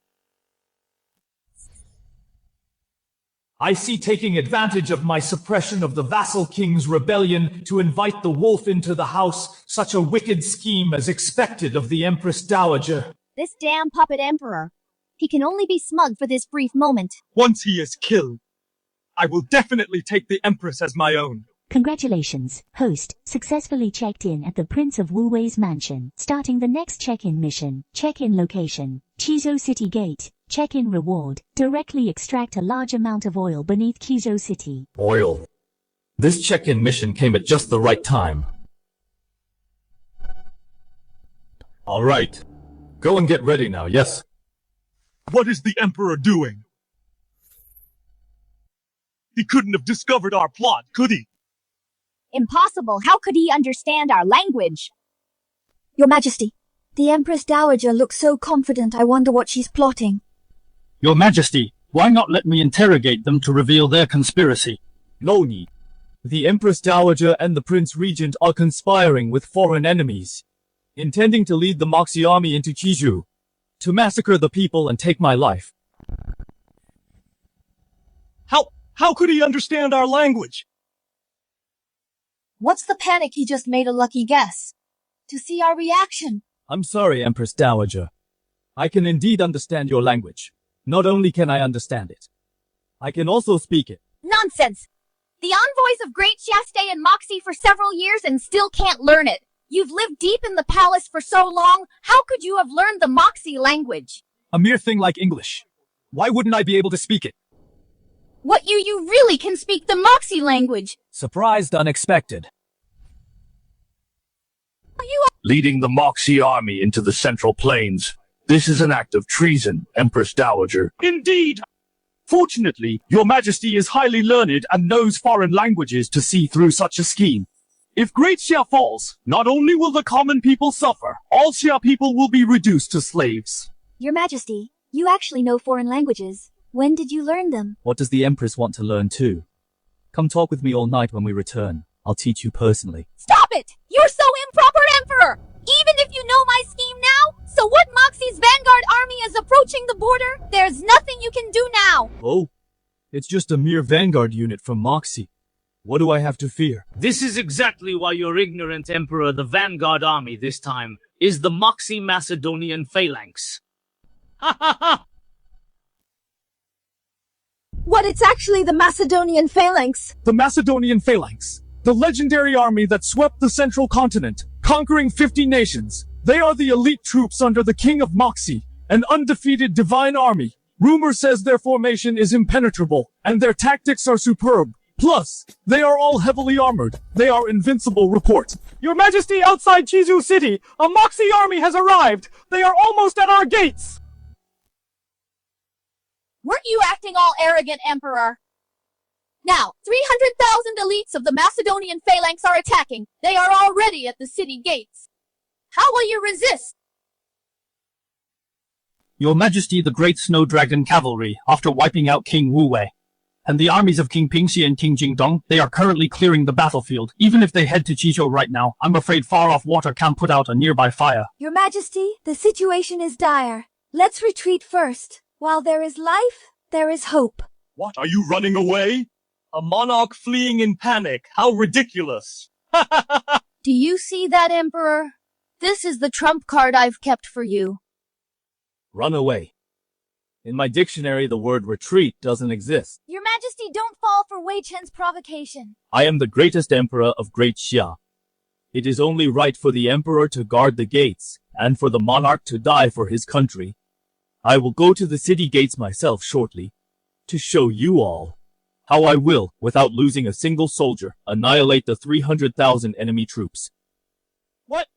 I see taking advantage of my suppression of the vassal king's rebellion to invite the wolf into the house, such a wicked scheme as expected of the Empress Dowager. This damn puppet emperor. He can only be smug for this brief moment. Once he is killed, I will definitely take the Empress as my own. Congratulations, host, successfully checked in at the Prince of Wu Wei's mansion. Starting the next check-in mission. Check-in location, Qizhou City Gate. Check-in reward, directly extract a large amount of oil beneath Qizhou City. Oil. This check-in mission came at just the right time. Alright. Go and get ready now, yes? What is the Emperor doing? He couldn't have discovered our plot, could he? Impossible. How could he understand our language? Your Majesty, the Empress Dowager looks so confident. I wonder what she's plotting. Your Majesty, why not let me interrogate them to reveal their conspiracy? No need. The Empress Dowager and the Prince Regent are conspiring with foreign enemies, intending to lead the Moxie army into Qizhou, to massacre the people and take my life. How could he understand our language? What's the panic? He just made a lucky guess. To see our reaction. I'm sorry, Empress Dowager. I can indeed understand your language. Not only can I understand it, I can also speak it. Nonsense! The envoys of Great Xia stay in Moxie for several years and still can't learn it. You've lived deep in the palace for so long, how could you have learned the Moxie language? A mere thing like English. Why wouldn't I be able to speak it? What, you really can speak the Moxie language? Surprised, unexpected. Leading the Moxie army into the Central Plains. This is an act of treason, Empress Dowager. Indeed! Fortunately, your majesty is highly learned and knows foreign languages to see through such a scheme. If Great Xia falls, not only will the common people suffer, all Xia people will be reduced to slaves. Your Majesty, you actually know foreign languages. When did you learn them? What does the Empress want to learn too? Come talk with me all night when we return. I'll teach you personally. Stop it! You're so improper, Emperor! Even if you know my scheme now, so what Moxie's vanguard army is approaching the border, there's nothing you can do now! Oh, it's just a mere vanguard unit from Moxie. What do I have to fear? This is exactly why you're ignorant, Emperor. The vanguard army this time is the Moxie Macedonian phalanx. Ha ha ha! What, it's actually the Macedonian phalanx? The Macedonian phalanx, the legendary army that swept the central continent, conquering 50 nations. They are the elite troops under the King of Moxie, an undefeated divine army. Rumor says their formation is impenetrable, and their tactics are superb. Plus, they are all heavily armored. They are invincible. Report. Your Majesty, outside Chizu City, a Moxie army has arrived. They are almost at our gates. Weren't you acting all arrogant, Emperor? Now, 300,000 elites of the Macedonian phalanx are attacking. They are already at the city gates. How will you resist? Your Majesty, the Great Snow Dragon Cavalry, after wiping out King Wu Wei, and the armies of King Pingxi and King Jingdong, they are currently clearing the battlefield. Even if they head to Qizhou right now, I'm afraid far-off water can't put out a nearby fire. Your Majesty, the situation is dire. Let's retreat first. While there is life, there is hope. What, are you running away? A monarch fleeing in panic. How ridiculous. Do you see that, Emperor? This is the trump card I've kept for you. Run away. In my dictionary, the word retreat doesn't exist. Your Majesty, don't fall for Wei Chen's provocation. I am the greatest emperor of Great Xia. It is only right for the emperor to guard the gates, and for the monarch to die for his country. I will go to the city gates myself shortly, to show you all how I will, without losing a single soldier, annihilate the 300,000 enemy troops. What?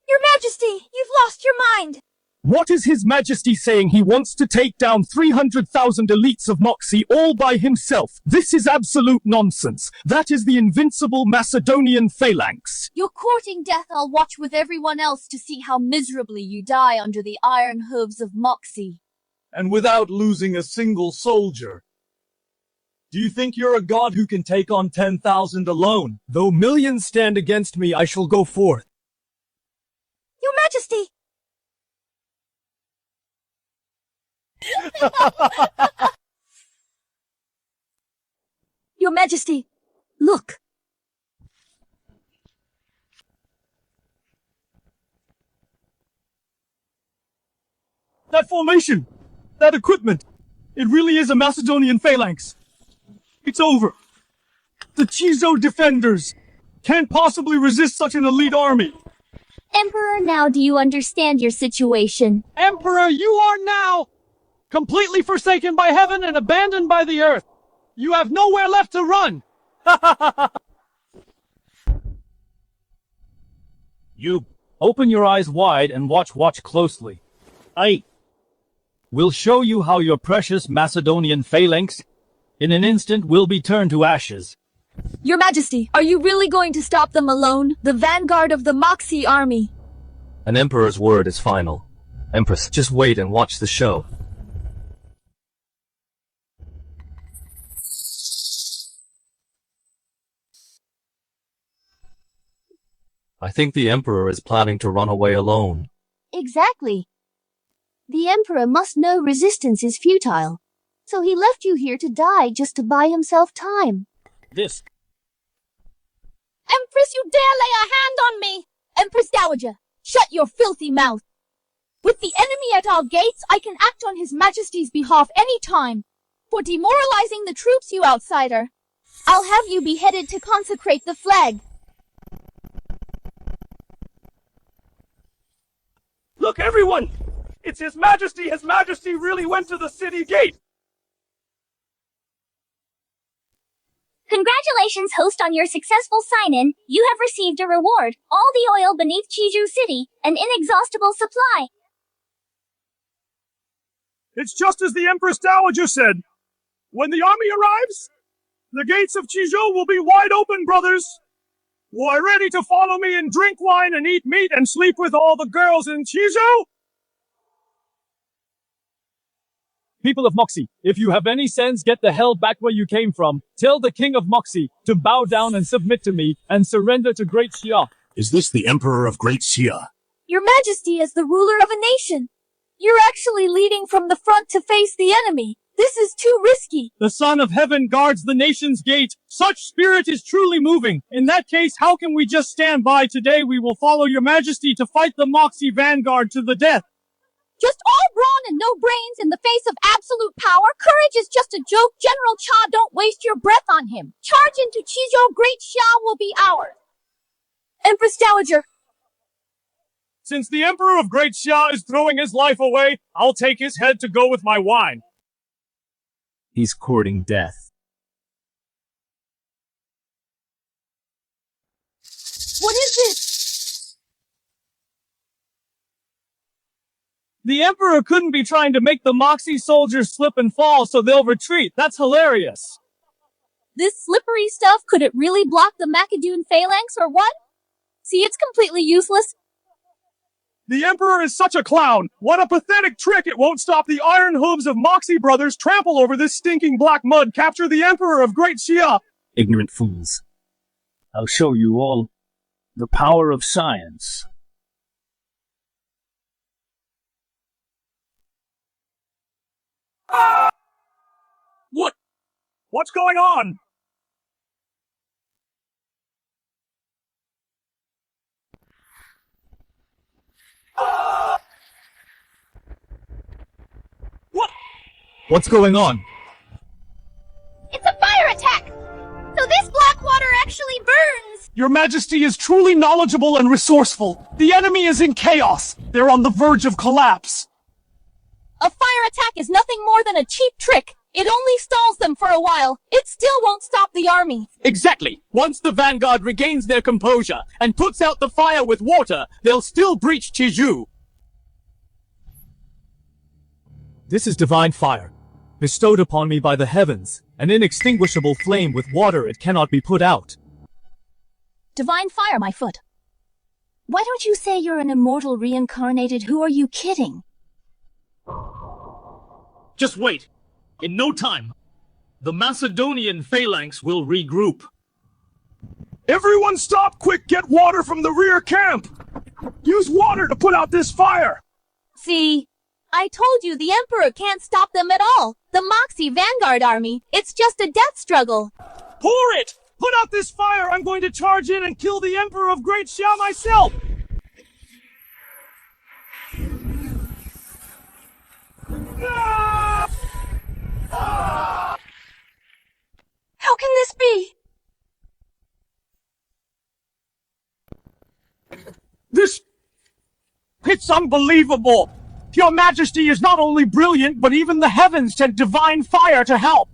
Your Majesty, you've lost your mind. What is His Majesty saying? He wants to take down 300,000 elites of Moxie all by himself. This is absolute nonsense. That is the invincible Macedonian phalanx. You're courting death. I'll watch with everyone else to see how miserably you die under the iron hooves of Moxie. And without losing a single soldier. Do you think you're a god who can take on 10,000 alone? Though millions stand against me, I shall go forth. Your Majesty! Your Majesty, look. That formation! That equipment! It really is a Macedonian phalanx! It's over! The Qizhou defenders can't possibly resist such an elite army! Emperor, now do you understand your situation? Emperor, you are now completely forsaken by heaven and abandoned by the earth. You have nowhere left to run. You open your eyes wide and watch closely. I will show you how your precious Macedonian phalanx in an instant will be turned to ashes. Your Majesty, are you really going to stop them alone? The vanguard of the Moxie army. An emperor's word is final. Empress, just wait and watch the show. I think the emperor is planning to run away alone. Exactly. The Emperor must know resistance is futile. So he left you here to die just to buy himself time. This. Empress, you dare lay a hand on me! Empress Dowager, shut your filthy mouth. With the enemy at our gates, I can act on His Majesty's behalf any time. For demoralizing the troops, you outsider. I'll have you beheaded to consecrate the flag. Look, everyone! It's His Majesty! His Majesty really went to the city gate! Congratulations, host, on your successful sign-in. You have received a reward, all the oil beneath Qizhou City, an inexhaustible supply. It's just as the Empress Dowager said. When the army arrives, the gates of Chizhou will be wide open, brothers. Why, ready to follow me and drink wine and eat meat and sleep with all the girls in Chizhou? People of Moxie, if you have any sense, get the hell back where you came from. Tell the king of Moxie to bow down and submit to me and surrender to Great Xia. Is this the Emperor of Great Xia? Your Majesty, as the ruler of a nation, you're actually leading from the front to face the enemy. This is too risky. The Son of Heaven guards the nation's gate. Such spirit is truly moving. In that case, how can we just stand by? Today we will follow your Majesty to fight the Moxie vanguard to the death. Just all brawn and no brains in the face of absolute power? Courage is just a joke. General Cha, don't waste your breath on him. Charge into Chizhou. Great Xia will be ours. Empress Dowager. Since the Emperor of Great Xia is throwing his life away, I'll take his head to go with my wine. He's courting death. What is this? The Emperor couldn't be trying to make the Moxie soldiers slip and fall so they'll retreat. That's hilarious. This slippery stuff, could it really block the Macadoon phalanx or what? See, it's completely useless. The Emperor is such a clown. What a pathetic trick. It won't stop the iron hooves of Moxie brothers. Trample over this stinking black mud. Capture the Emperor of Great Xia. Ignorant fools. I'll show you all the power of science. What? What's going on? What's going on? It's a fire attack! So this black water actually burns! Your Majesty is truly knowledgeable and resourceful. The enemy is in chaos. They're on the verge of collapse. A fire attack is nothing more than a cheap trick. It only stalls them for a while. It still won't stop the army. Exactly. Once the vanguard regains their composure and puts out the fire with water, they'll still breach Chizhou. This is divine fire, bestowed upon me by the heavens, an inextinguishable flame with water it cannot be put out. Divine fire, my foot. Why don't you say you're an immortal reincarnated? Who are you kidding? Just wait. In no time, the Macedonian phalanx will regroup. Everyone stop quick! Get water from the rear camp! Use water to put out this fire! See, I told you the Emperor can't stop them at all. The Moxie Vanguard army, it's just a death struggle. Pour it! Put out this fire! I'm going to charge in and kill the Emperor of Great Xia myself! How can this be? It's unbelievable! Your Majesty is not only brilliant, but even the heavens sent divine fire to help!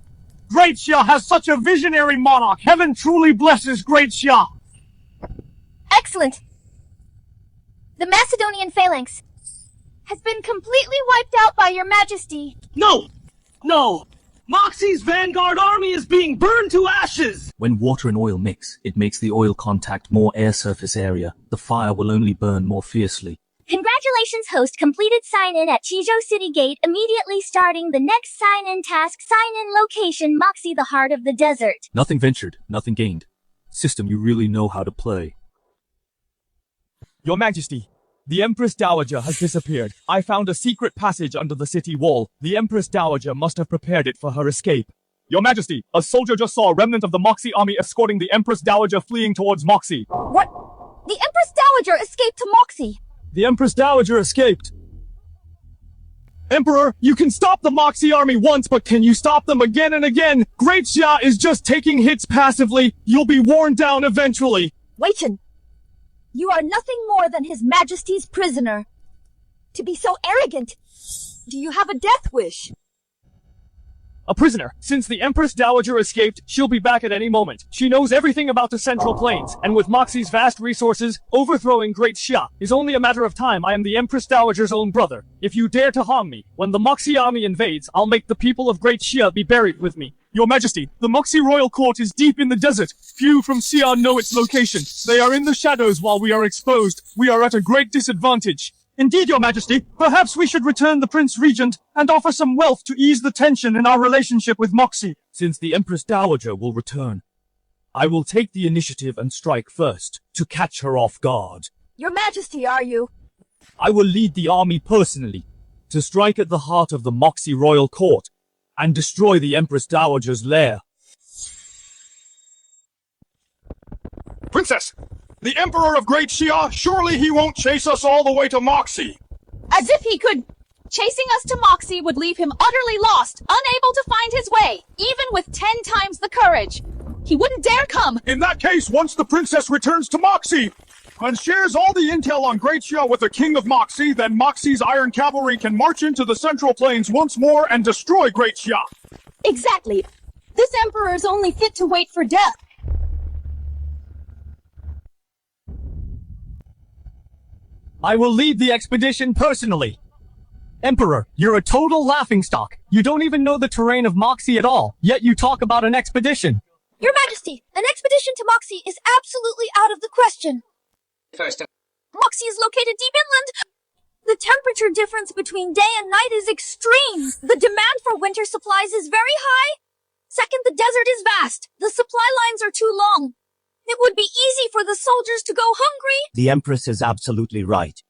Great Xia has such a visionary monarch! Heaven truly blesses Great Xia! Excellent! The Macedonian phalanx has been completely wiped out by your Majesty. No! No! Moxie's vanguard army is being burned to ashes! When water and oil mix, it makes the oil contact more air surface area. The fire will only burn more fiercely. Congratulations, host. Completed sign-in at Chizhou City Gate. Immediately starting the next sign-in task. Sign-in location, Moxie, the heart of the desert. Nothing ventured, nothing gained. System you really know how to play. Your Majesty, the Empress Dowager has disappeared. I found a secret passage under the city wall. The Empress Dowager must have prepared it for her escape. Your Majesty, a soldier just saw a remnant of the Moxie army escorting the Empress Dowager fleeing towards Moxie. What? The Empress Dowager escaped to Moxie. The Empress Dowager escaped. Emperor, you can stop the Moxie army once, but can you stop them again and again? Great Xia is just taking hits passively. You'll be worn down eventually. Wei Chen, you are nothing more than His Majesty's prisoner. To be so arrogant, do you have a death wish? A prisoner. Since the Empress Dowager escaped, she'll be back at any moment. She knows everything about the Central Plains, and with Moxie's vast resources, overthrowing Great Xia is only a matter of time. I am the Empress Dowager's own brother. If you dare to harm me, when the Moxie army invades, I'll make the people of Great Xia be buried with me. Your Majesty, the Moxie royal court is deep in the desert. Few from Xia know its location. They are in the shadows while we are exposed. We are at a great disadvantage. Indeed, Your Majesty, perhaps we should return the Prince Regent and offer some wealth to ease the tension in our relationship with Moxie. Since the Empress Dowager will return, I will take the initiative and strike first, to catch her off guard. Your Majesty, are you? I will lead the army personally, to strike at the heart of the Moxie royal court, and destroy the Empress Dowager's lair. Princess! The Emperor of Great Xia, surely he won't chase us all the way to Moxie! As if he could! Chasing us to Moxie would leave him utterly lost, unable to find his way, even with 10 times the courage. He wouldn't dare come! In that case, once the princess returns to Moxie, and shares all the intel on Great Xia with the King of Moxie, then Moxie's Iron Cavalry can march into the Central Plains once more and destroy Great Xia! Exactly! This Emperor is only fit to wait for death. I will lead the expedition personally. Emperor, you're a total laughingstock. You don't even know the terrain of Moxie at all, yet you talk about an expedition. Your Majesty, an expedition to Moxie is absolutely out of the question. Moxie is located deep inland. The temperature difference between day and night is extreme. The demand for winter supplies is very high. Second, the desert is vast. The supply lines are too long. It would be easy for the soldiers to go hungry. The Empress is absolutely right.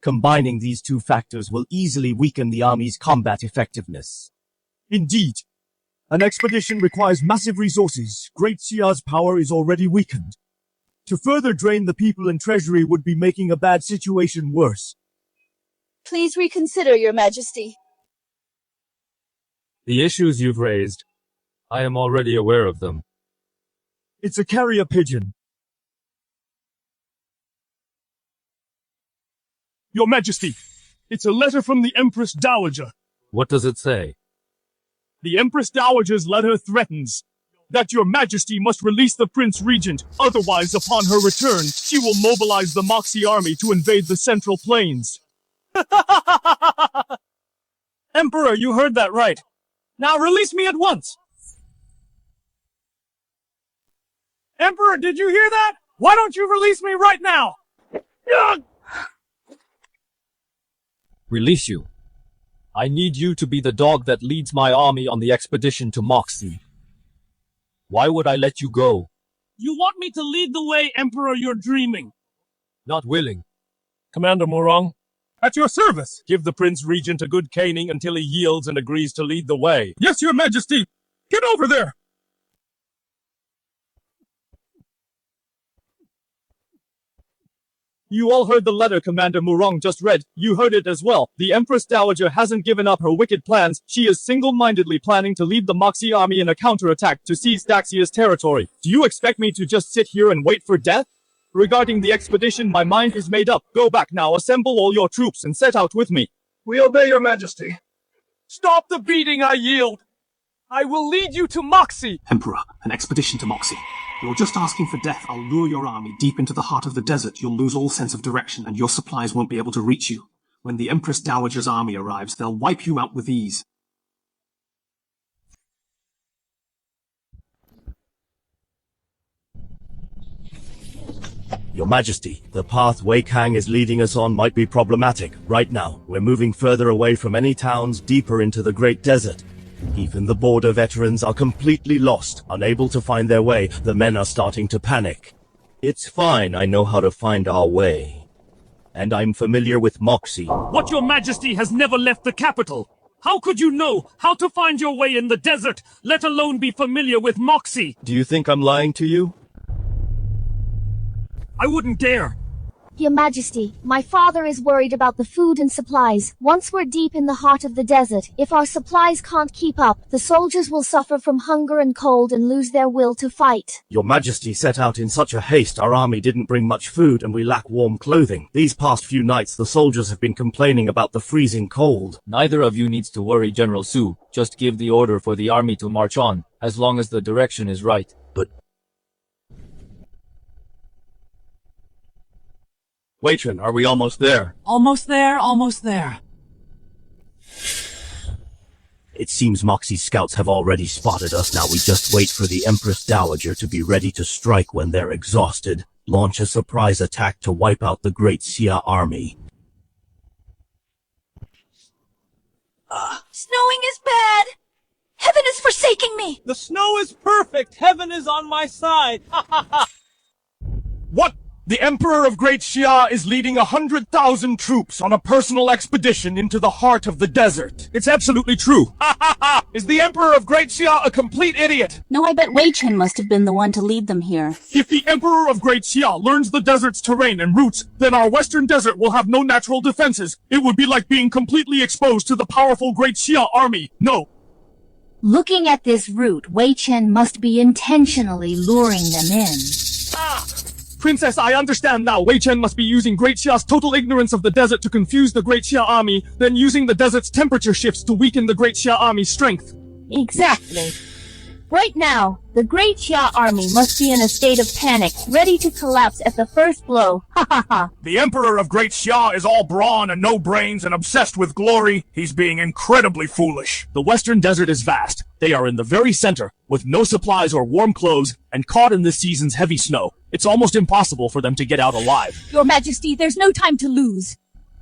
Combining these two factors will easily weaken the army's combat effectiveness. Indeed. An expedition requires massive resources. Great Xia's power is already weakened. To further drain the people and treasury would be making a bad situation worse. Please reconsider, Your Majesty. The issues you've raised, I am already aware of them. It's a carrier pigeon. Your Majesty, it's a letter from the Empress Dowager. What does it say? The Empress Dowager's letter threatens that Your Majesty must release the Prince Regent, otherwise upon her return, she will mobilize the Moxie army to invade the Central Plains. Emperor, you heard that right. Now release me at once! Emperor, did you hear that? Why don't you release me right now? Release you. I need you to be the dog that leads my army on the expedition to Moxie. Why would I let you go? You want me to lead the way, Emperor, you're dreaming. Not willing. Commander Murong, At your service. give the Prince Regent a good caning until he yields and agrees to lead the way. Yes, Your Majesty. Get over there. You all heard the letter Commander Murong just read. You heard it as well. The Empress Dowager hasn't given up her wicked plans. She is single-mindedly planning to lead the Moxie army in a counterattack to seize Daxia's territory. Do you expect me to just sit here and wait for death? Regarding the expedition, my mind is made up. Go back now, assemble all your troops, and set out with me. We obey Your Majesty. Stop the beating, I yield! I will lead you to Moxie! Emperor, an expedition to Moxie. You're just asking for death. I'll lure your army deep into the heart of the desert. You'll lose all sense of direction, and your supplies won't be able to reach you. When the Empress Dowager's army arrives, they'll wipe you out with ease. Your Majesty, the path Wei Kang is leading us on might be problematic. Right now, we're moving further away from any towns, deeper into the Great Desert. Even the border veterans are completely lost, unable to find their way. The men are starting to panic. It's fine, I know how to find our way. And I'm familiar with Moxie. What Your Majesty has never left the capital. How could you know how to find your way in the desert, let alone be familiar with Moxie? Do you think I'm lying to you? I wouldn't dare. Your Majesty, my father is worried about the food and supplies. Once we're deep in the heart of the desert, if our supplies can't keep up, the soldiers will suffer from hunger and cold and lose their will to fight. Your Majesty set out in such a haste our army didn't bring much food and we lack warm clothing. These past few nights the soldiers have been complaining about the freezing cold. Neither of you needs to worry, General Su. Just give the order for the army to march on, as long as the direction is right. But Wei Chen, are we almost there? Almost there, almost there. it seems Moxie's scouts have already spotted us. Now we just wait for the Empress Dowager to be ready to strike when they're exhausted. Launch a surprise attack to wipe out the Great Xia army. Snowing is bad. Heaven is forsaking me. The snow is perfect. Heaven is on my side. Ha ha ha. What? The Emperor of Great Xia is leading 100,000 troops on a personal expedition into the heart of the desert. It's absolutely true. Ha ha ha! Is the Emperor of Great Xia a complete idiot? No, I bet Wei Chen must have been the one to lead them here. If the Emperor of Great Xia learns the desert's terrain and routes, then our western desert will have no natural defenses. It would be like being completely exposed to the powerful Great Xia army. No. Looking at this route, Wei Chen must be intentionally luring them in. Princess, I understand now. Wei Chen must be using Great Xia's total ignorance of the desert to confuse the Great Xia army, then using the desert's temperature shifts to weaken the Great Xia army's strength. Exactly. Right now, the Great Xia army must be in a state of panic, ready to collapse at the first blow. Ha ha ha. The Emperor of Great Xia is all brawn and no brains and obsessed with glory. He's being incredibly foolish. The western desert is vast. They are in the very center, with no supplies or warm clothes, and caught in this season's heavy snow. It's almost impossible for them to get out alive. Your Majesty, there's no time to lose.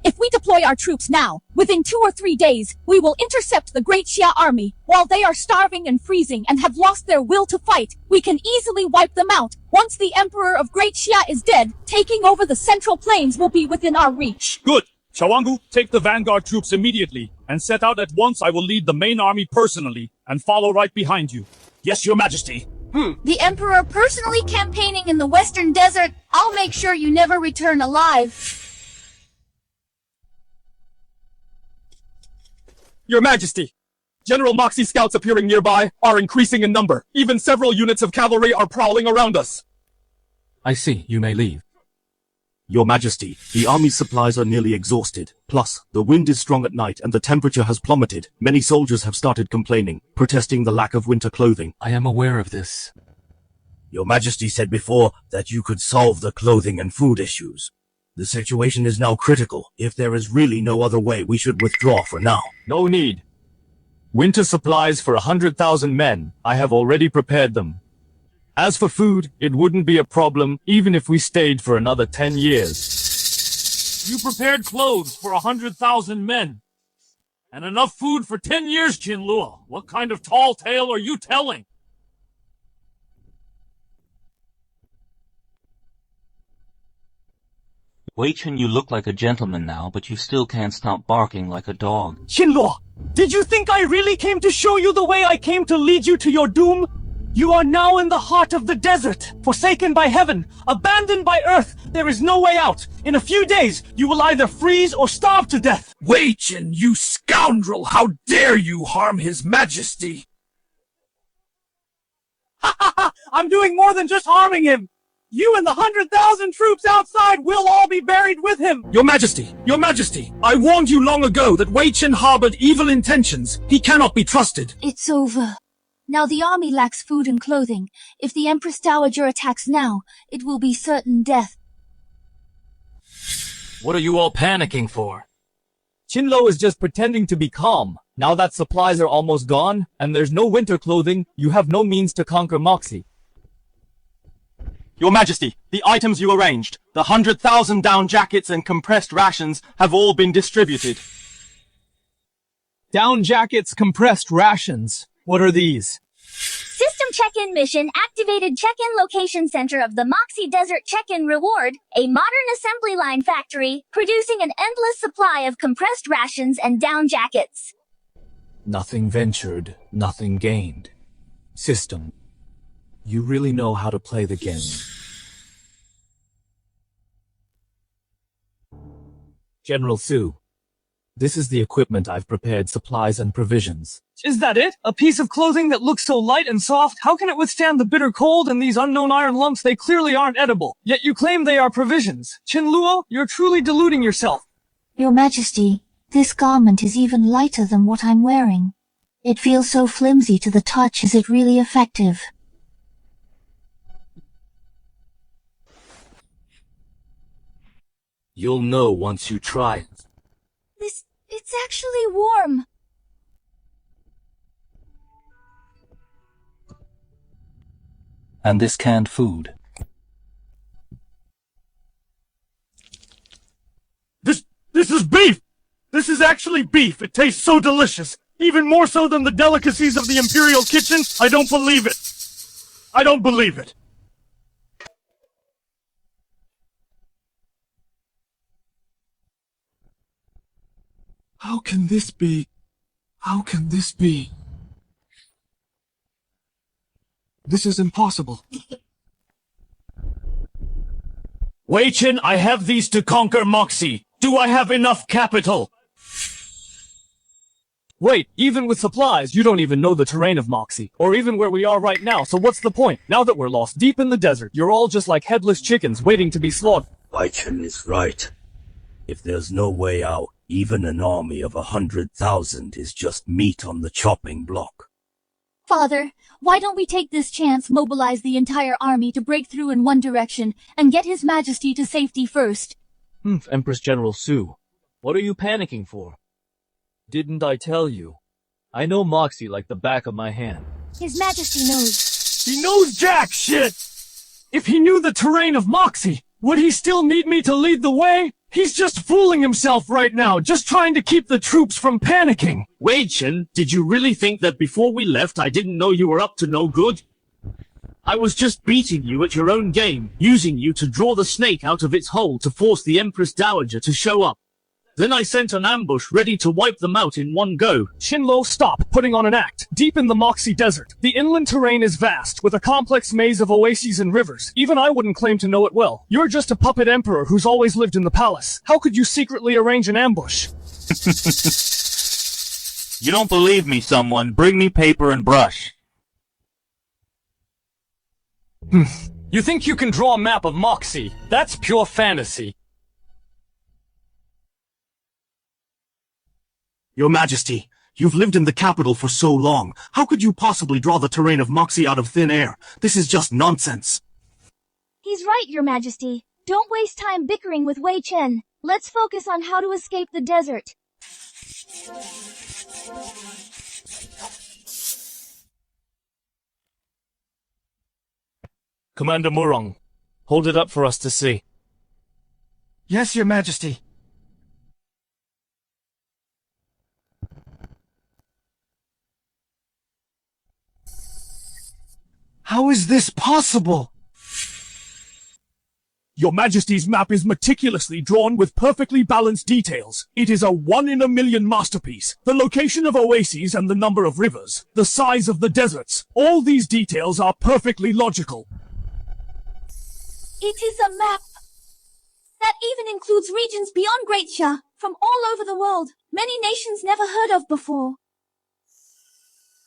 If we deploy our troops now, within 2 or 3 days, we will intercept the Great Xia army. While they are starving and freezing and have lost their will to fight, we can easily wipe them out. Once the Emperor of Great Xia is dead, taking over the Central Plains will be within our reach. Good. Shawangu, take the vanguard troops immediately, and set out at once. I will lead the main army personally, and follow right behind you. Yes, Your Majesty. The Emperor personally campaigning in the Western Desert. I'll make sure you never return alive. Your Majesty, General Moxie scouts appearing nearby are increasing in number. Even several units of cavalry are prowling around us. I see. You may leave. Your Majesty, the army's supplies are nearly exhausted. Plus, the wind is strong at night and the temperature has plummeted. Many soldiers have started complaining, protesting the lack of winter clothing. I am aware of this. Your Majesty said before that you could solve the clothing and food issues. The situation is now critical. If there is really no other way, we should withdraw for now. No need. Winter supplies for 100,000 men. I have already prepared them. As for food, it wouldn't be a problem even if we stayed for another 10 years. You prepared clothes for 100,000 men. And enough food for 10 years, Jinlua. What kind of tall tale are you telling? Wei Chen, you look like a gentleman now, but you still can't stop barking like a dog. Qinluo, did you think I really came to show you the way I came to lead you to your doom? You are now in the heart of the desert, forsaken by heaven, abandoned by earth. There is no way out. In a few days, you will either freeze or starve to death. Wei Chen, you scoundrel! How dare you harm His Majesty? Ha ha ha! I'm doing more than just harming him. You and the 100,000 troops outside will all be buried with him. Your Majesty, Your Majesty, I warned you long ago that Wei Chen harbored evil intentions. He cannot be trusted. It's over. Now the army lacks food and clothing. If the Empress Dowager attacks now, it will be certain death. What are you all panicking for? Qinluo is just pretending to be calm. Now that supplies are almost gone, and there's no winter clothing, you have no means to conquer Moxie. Your Majesty, the items you arranged, the 100,000 down jackets and compressed rations have all been distributed. Down jackets, compressed rations. What are these? System check-in mission activated check-in location center of the Moxie Desert check-in reward, a modern assembly line factory, producing an endless supply of compressed rations and down jackets. Nothing ventured, nothing gained. System. You really know how to play the game. General Su, this is the equipment I've prepared, supplies and provisions. Is that it? A piece of clothing that looks so light and soft? How can it withstand the bitter cold and these unknown iron lumps? They clearly aren't edible. Yet you claim they are provisions. Qinluo, you're truly deluding yourself. Your Majesty, this garment is even lighter than what I'm wearing. It feels so flimsy to the touch. Is it really effective? You'll know once you try it. It's actually warm. And this canned food. This is beef! This is actually beef! It tastes so delicious! Even more so than the delicacies of the Imperial kitchen? I don't believe it! I don't believe it! How can this be? How can this be? This is impossible. Wei Chen, I have these to conquer Moxie. Do I have enough capital? Wait, even with supplies, you don't even know the terrain of Moxie, or even where we are right now, so what's the point? Now that we're lost deep in the desert, you're all just like headless chickens waiting to be slaughtered. Wei Chen is right. If there's no way out, even an army of 100,000 is just meat on the chopping block. Father, why don't we take this chance, mobilize the entire army to break through in one direction, and get His Majesty to safety first? Empress General Su, what are you panicking for? Didn't I tell you? I know Moxie like the back of my hand. His Majesty knows. He knows jack shit! If he knew the terrain of Moxie, would he still need me to lead the way? He's just fooling himself right now, just trying to keep the troops from panicking. Wei Chen, did you really think that before we left I didn't know you were up to no good? I was just beating you at your own game, using you to draw the snake out of its hole to force the Empress Dowager to show up. Then I sent an ambush ready to wipe them out in one go. Qinluo, stop putting on an act. Deep in the Moxie Desert, the inland terrain is vast, with a complex maze of oases and rivers. Even I wouldn't claim to know it well. You're just a puppet emperor who's always lived in the palace. How could you secretly arrange an ambush? You don't believe me, someone? Bring me paper and brush. You think you can draw a map of Moxie? That's pure fantasy. Your Majesty, you've lived in the capital for so long. How could you possibly draw the terrain of Moxie out of thin air? This is just nonsense. He's right, Your Majesty. Don't waste time bickering with Wei Chen. Let's focus on how to escape the desert. Commander Murong, hold it up for us to see. Yes, Your Majesty. How is this possible? Your Majesty's map is meticulously drawn with perfectly balanced details. It is a 1-in-a-million masterpiece. The location of oases and the number of rivers, the size of the deserts, all these details are perfectly logical. It is a map that even includes regions beyond Great Xia, from all over the world, many nations never heard of before.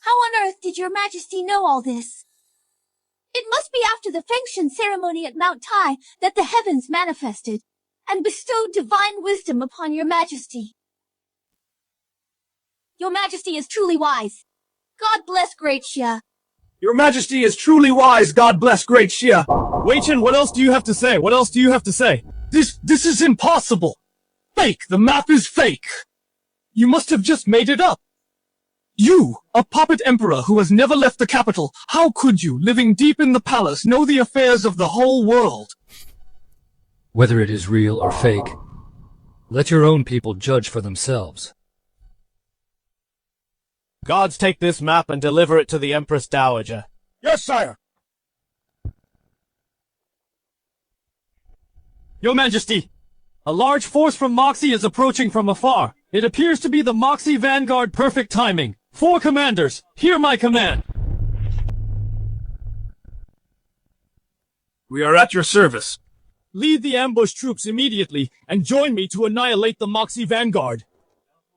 How on earth did Your Majesty know all this? It must be after the Fengshen ceremony at Mount Tai that the heavens manifested and bestowed divine wisdom upon Your Majesty. Your Majesty is truly wise. God bless Great Xia. Your Majesty is truly wise. God bless Great Xia. Wei Chen, what else do you have to say? What else do you have to say? This is impossible. Fake. The map is fake. You must have just made it up. You, a puppet emperor who has never left the capital, how could you, living deep in the palace, know the affairs of the whole world? Whether it is real or fake, let your own people judge for themselves. Gods, take this map and deliver it to the Empress Dowager. Yes, sire. Your Majesty, a large force from Moxie is approaching from afar. It appears to be the Moxie Vanguard. Perfect timing. 4 commanders, hear my command. We are at your service. lead the ambush troops immediately and join me to annihilate the Moxie vanguard.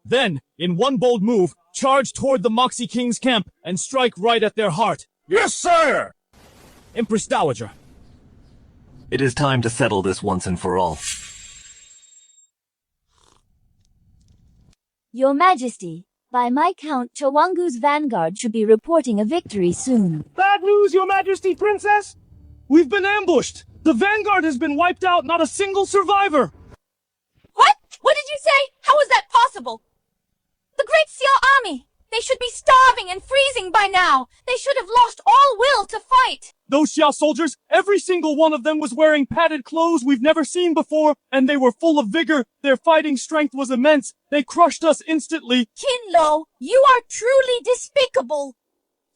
Then, in one bold move, charge toward the Moxie King's camp and strike right at their heart. Yes, sir! Empress Dowager. It is time to settle this once and for all. Your Majesty, by my count, Chawangu's vanguard should be reporting a victory soon. Bad news, Your Majesty, Princess! We've been ambushed! The vanguard has been wiped out, not a single survivor! What? What did you say? How is that possible? The Great Xia army! They should be starving and freezing by now! They should have lost all will to fight! Those Xia soldiers, every single one of them was wearing padded clothes we've never seen before, and they were full of vigor. Their fighting strength was immense. They crushed us instantly. Qinlo, you are truly despicable!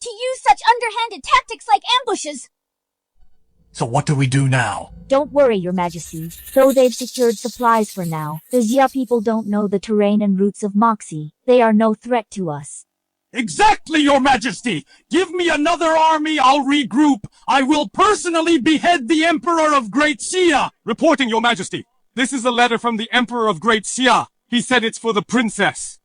To use such underhanded tactics like ambushes! So what do we do now? Don't worry, Your Majesty. Though they've secured supplies for now, the Xia people don't know the terrain and routes of Moxie. They are no threat to us. Exactly, Your Majesty! Give me another army, I'll regroup. I will personally behead the Emperor of Great Xia! Reporting, Your Majesty. This is a letter from the Emperor of Great Xia. He said it's for the princess.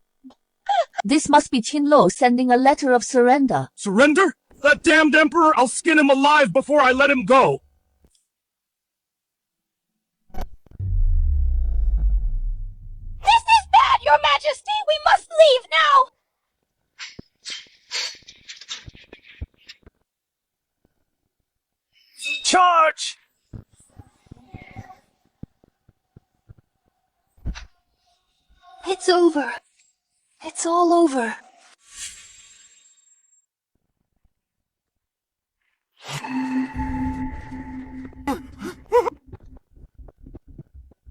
This must be Qinlo sending a letter of surrender. Surrender? That damned Emperor, I'll skin him alive before I let him go! This is bad, Your Majesty! We must leave now! Charge! It's over. It's all over.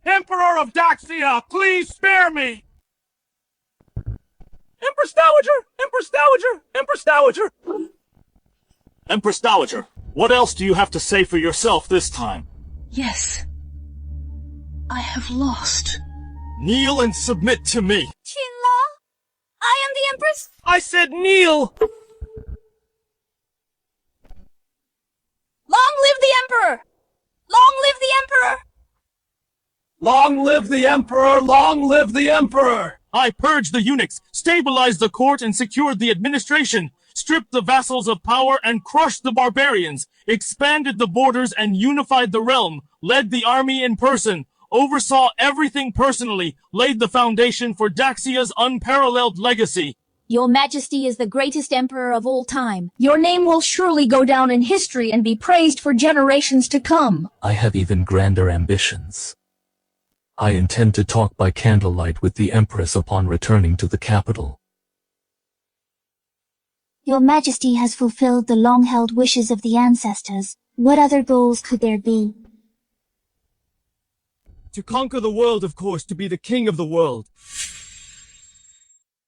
Emperor of Daxia, please spare me! Empress Dowager! Empress Dowager! Empress Dowager! Empress Dowager, what else do you have to say for yourself this time? Yes. I have lost. Kneel and submit to me. Qinlo? I am the Empress? I said kneel! Long live the Emperor! Long live the Emperor! Long live the Emperor! Long live the Emperor! I purged the eunuchs, stabilized the court and secured the administration, stripped the vassals of power and crushed the barbarians, expanded the borders and unified the realm, led the army in person, oversaw everything personally, laid the foundation for Daxia's unparalleled legacy. Your Majesty is the greatest emperor of all time. Your name will surely go down in history and be praised for generations to come. I have even grander ambitions. I intend to talk by candlelight with the Empress upon returning to the capital. Your Majesty has fulfilled the long-held wishes of the ancestors. What other goals could there be? To conquer the world, of course, to be the king of the world.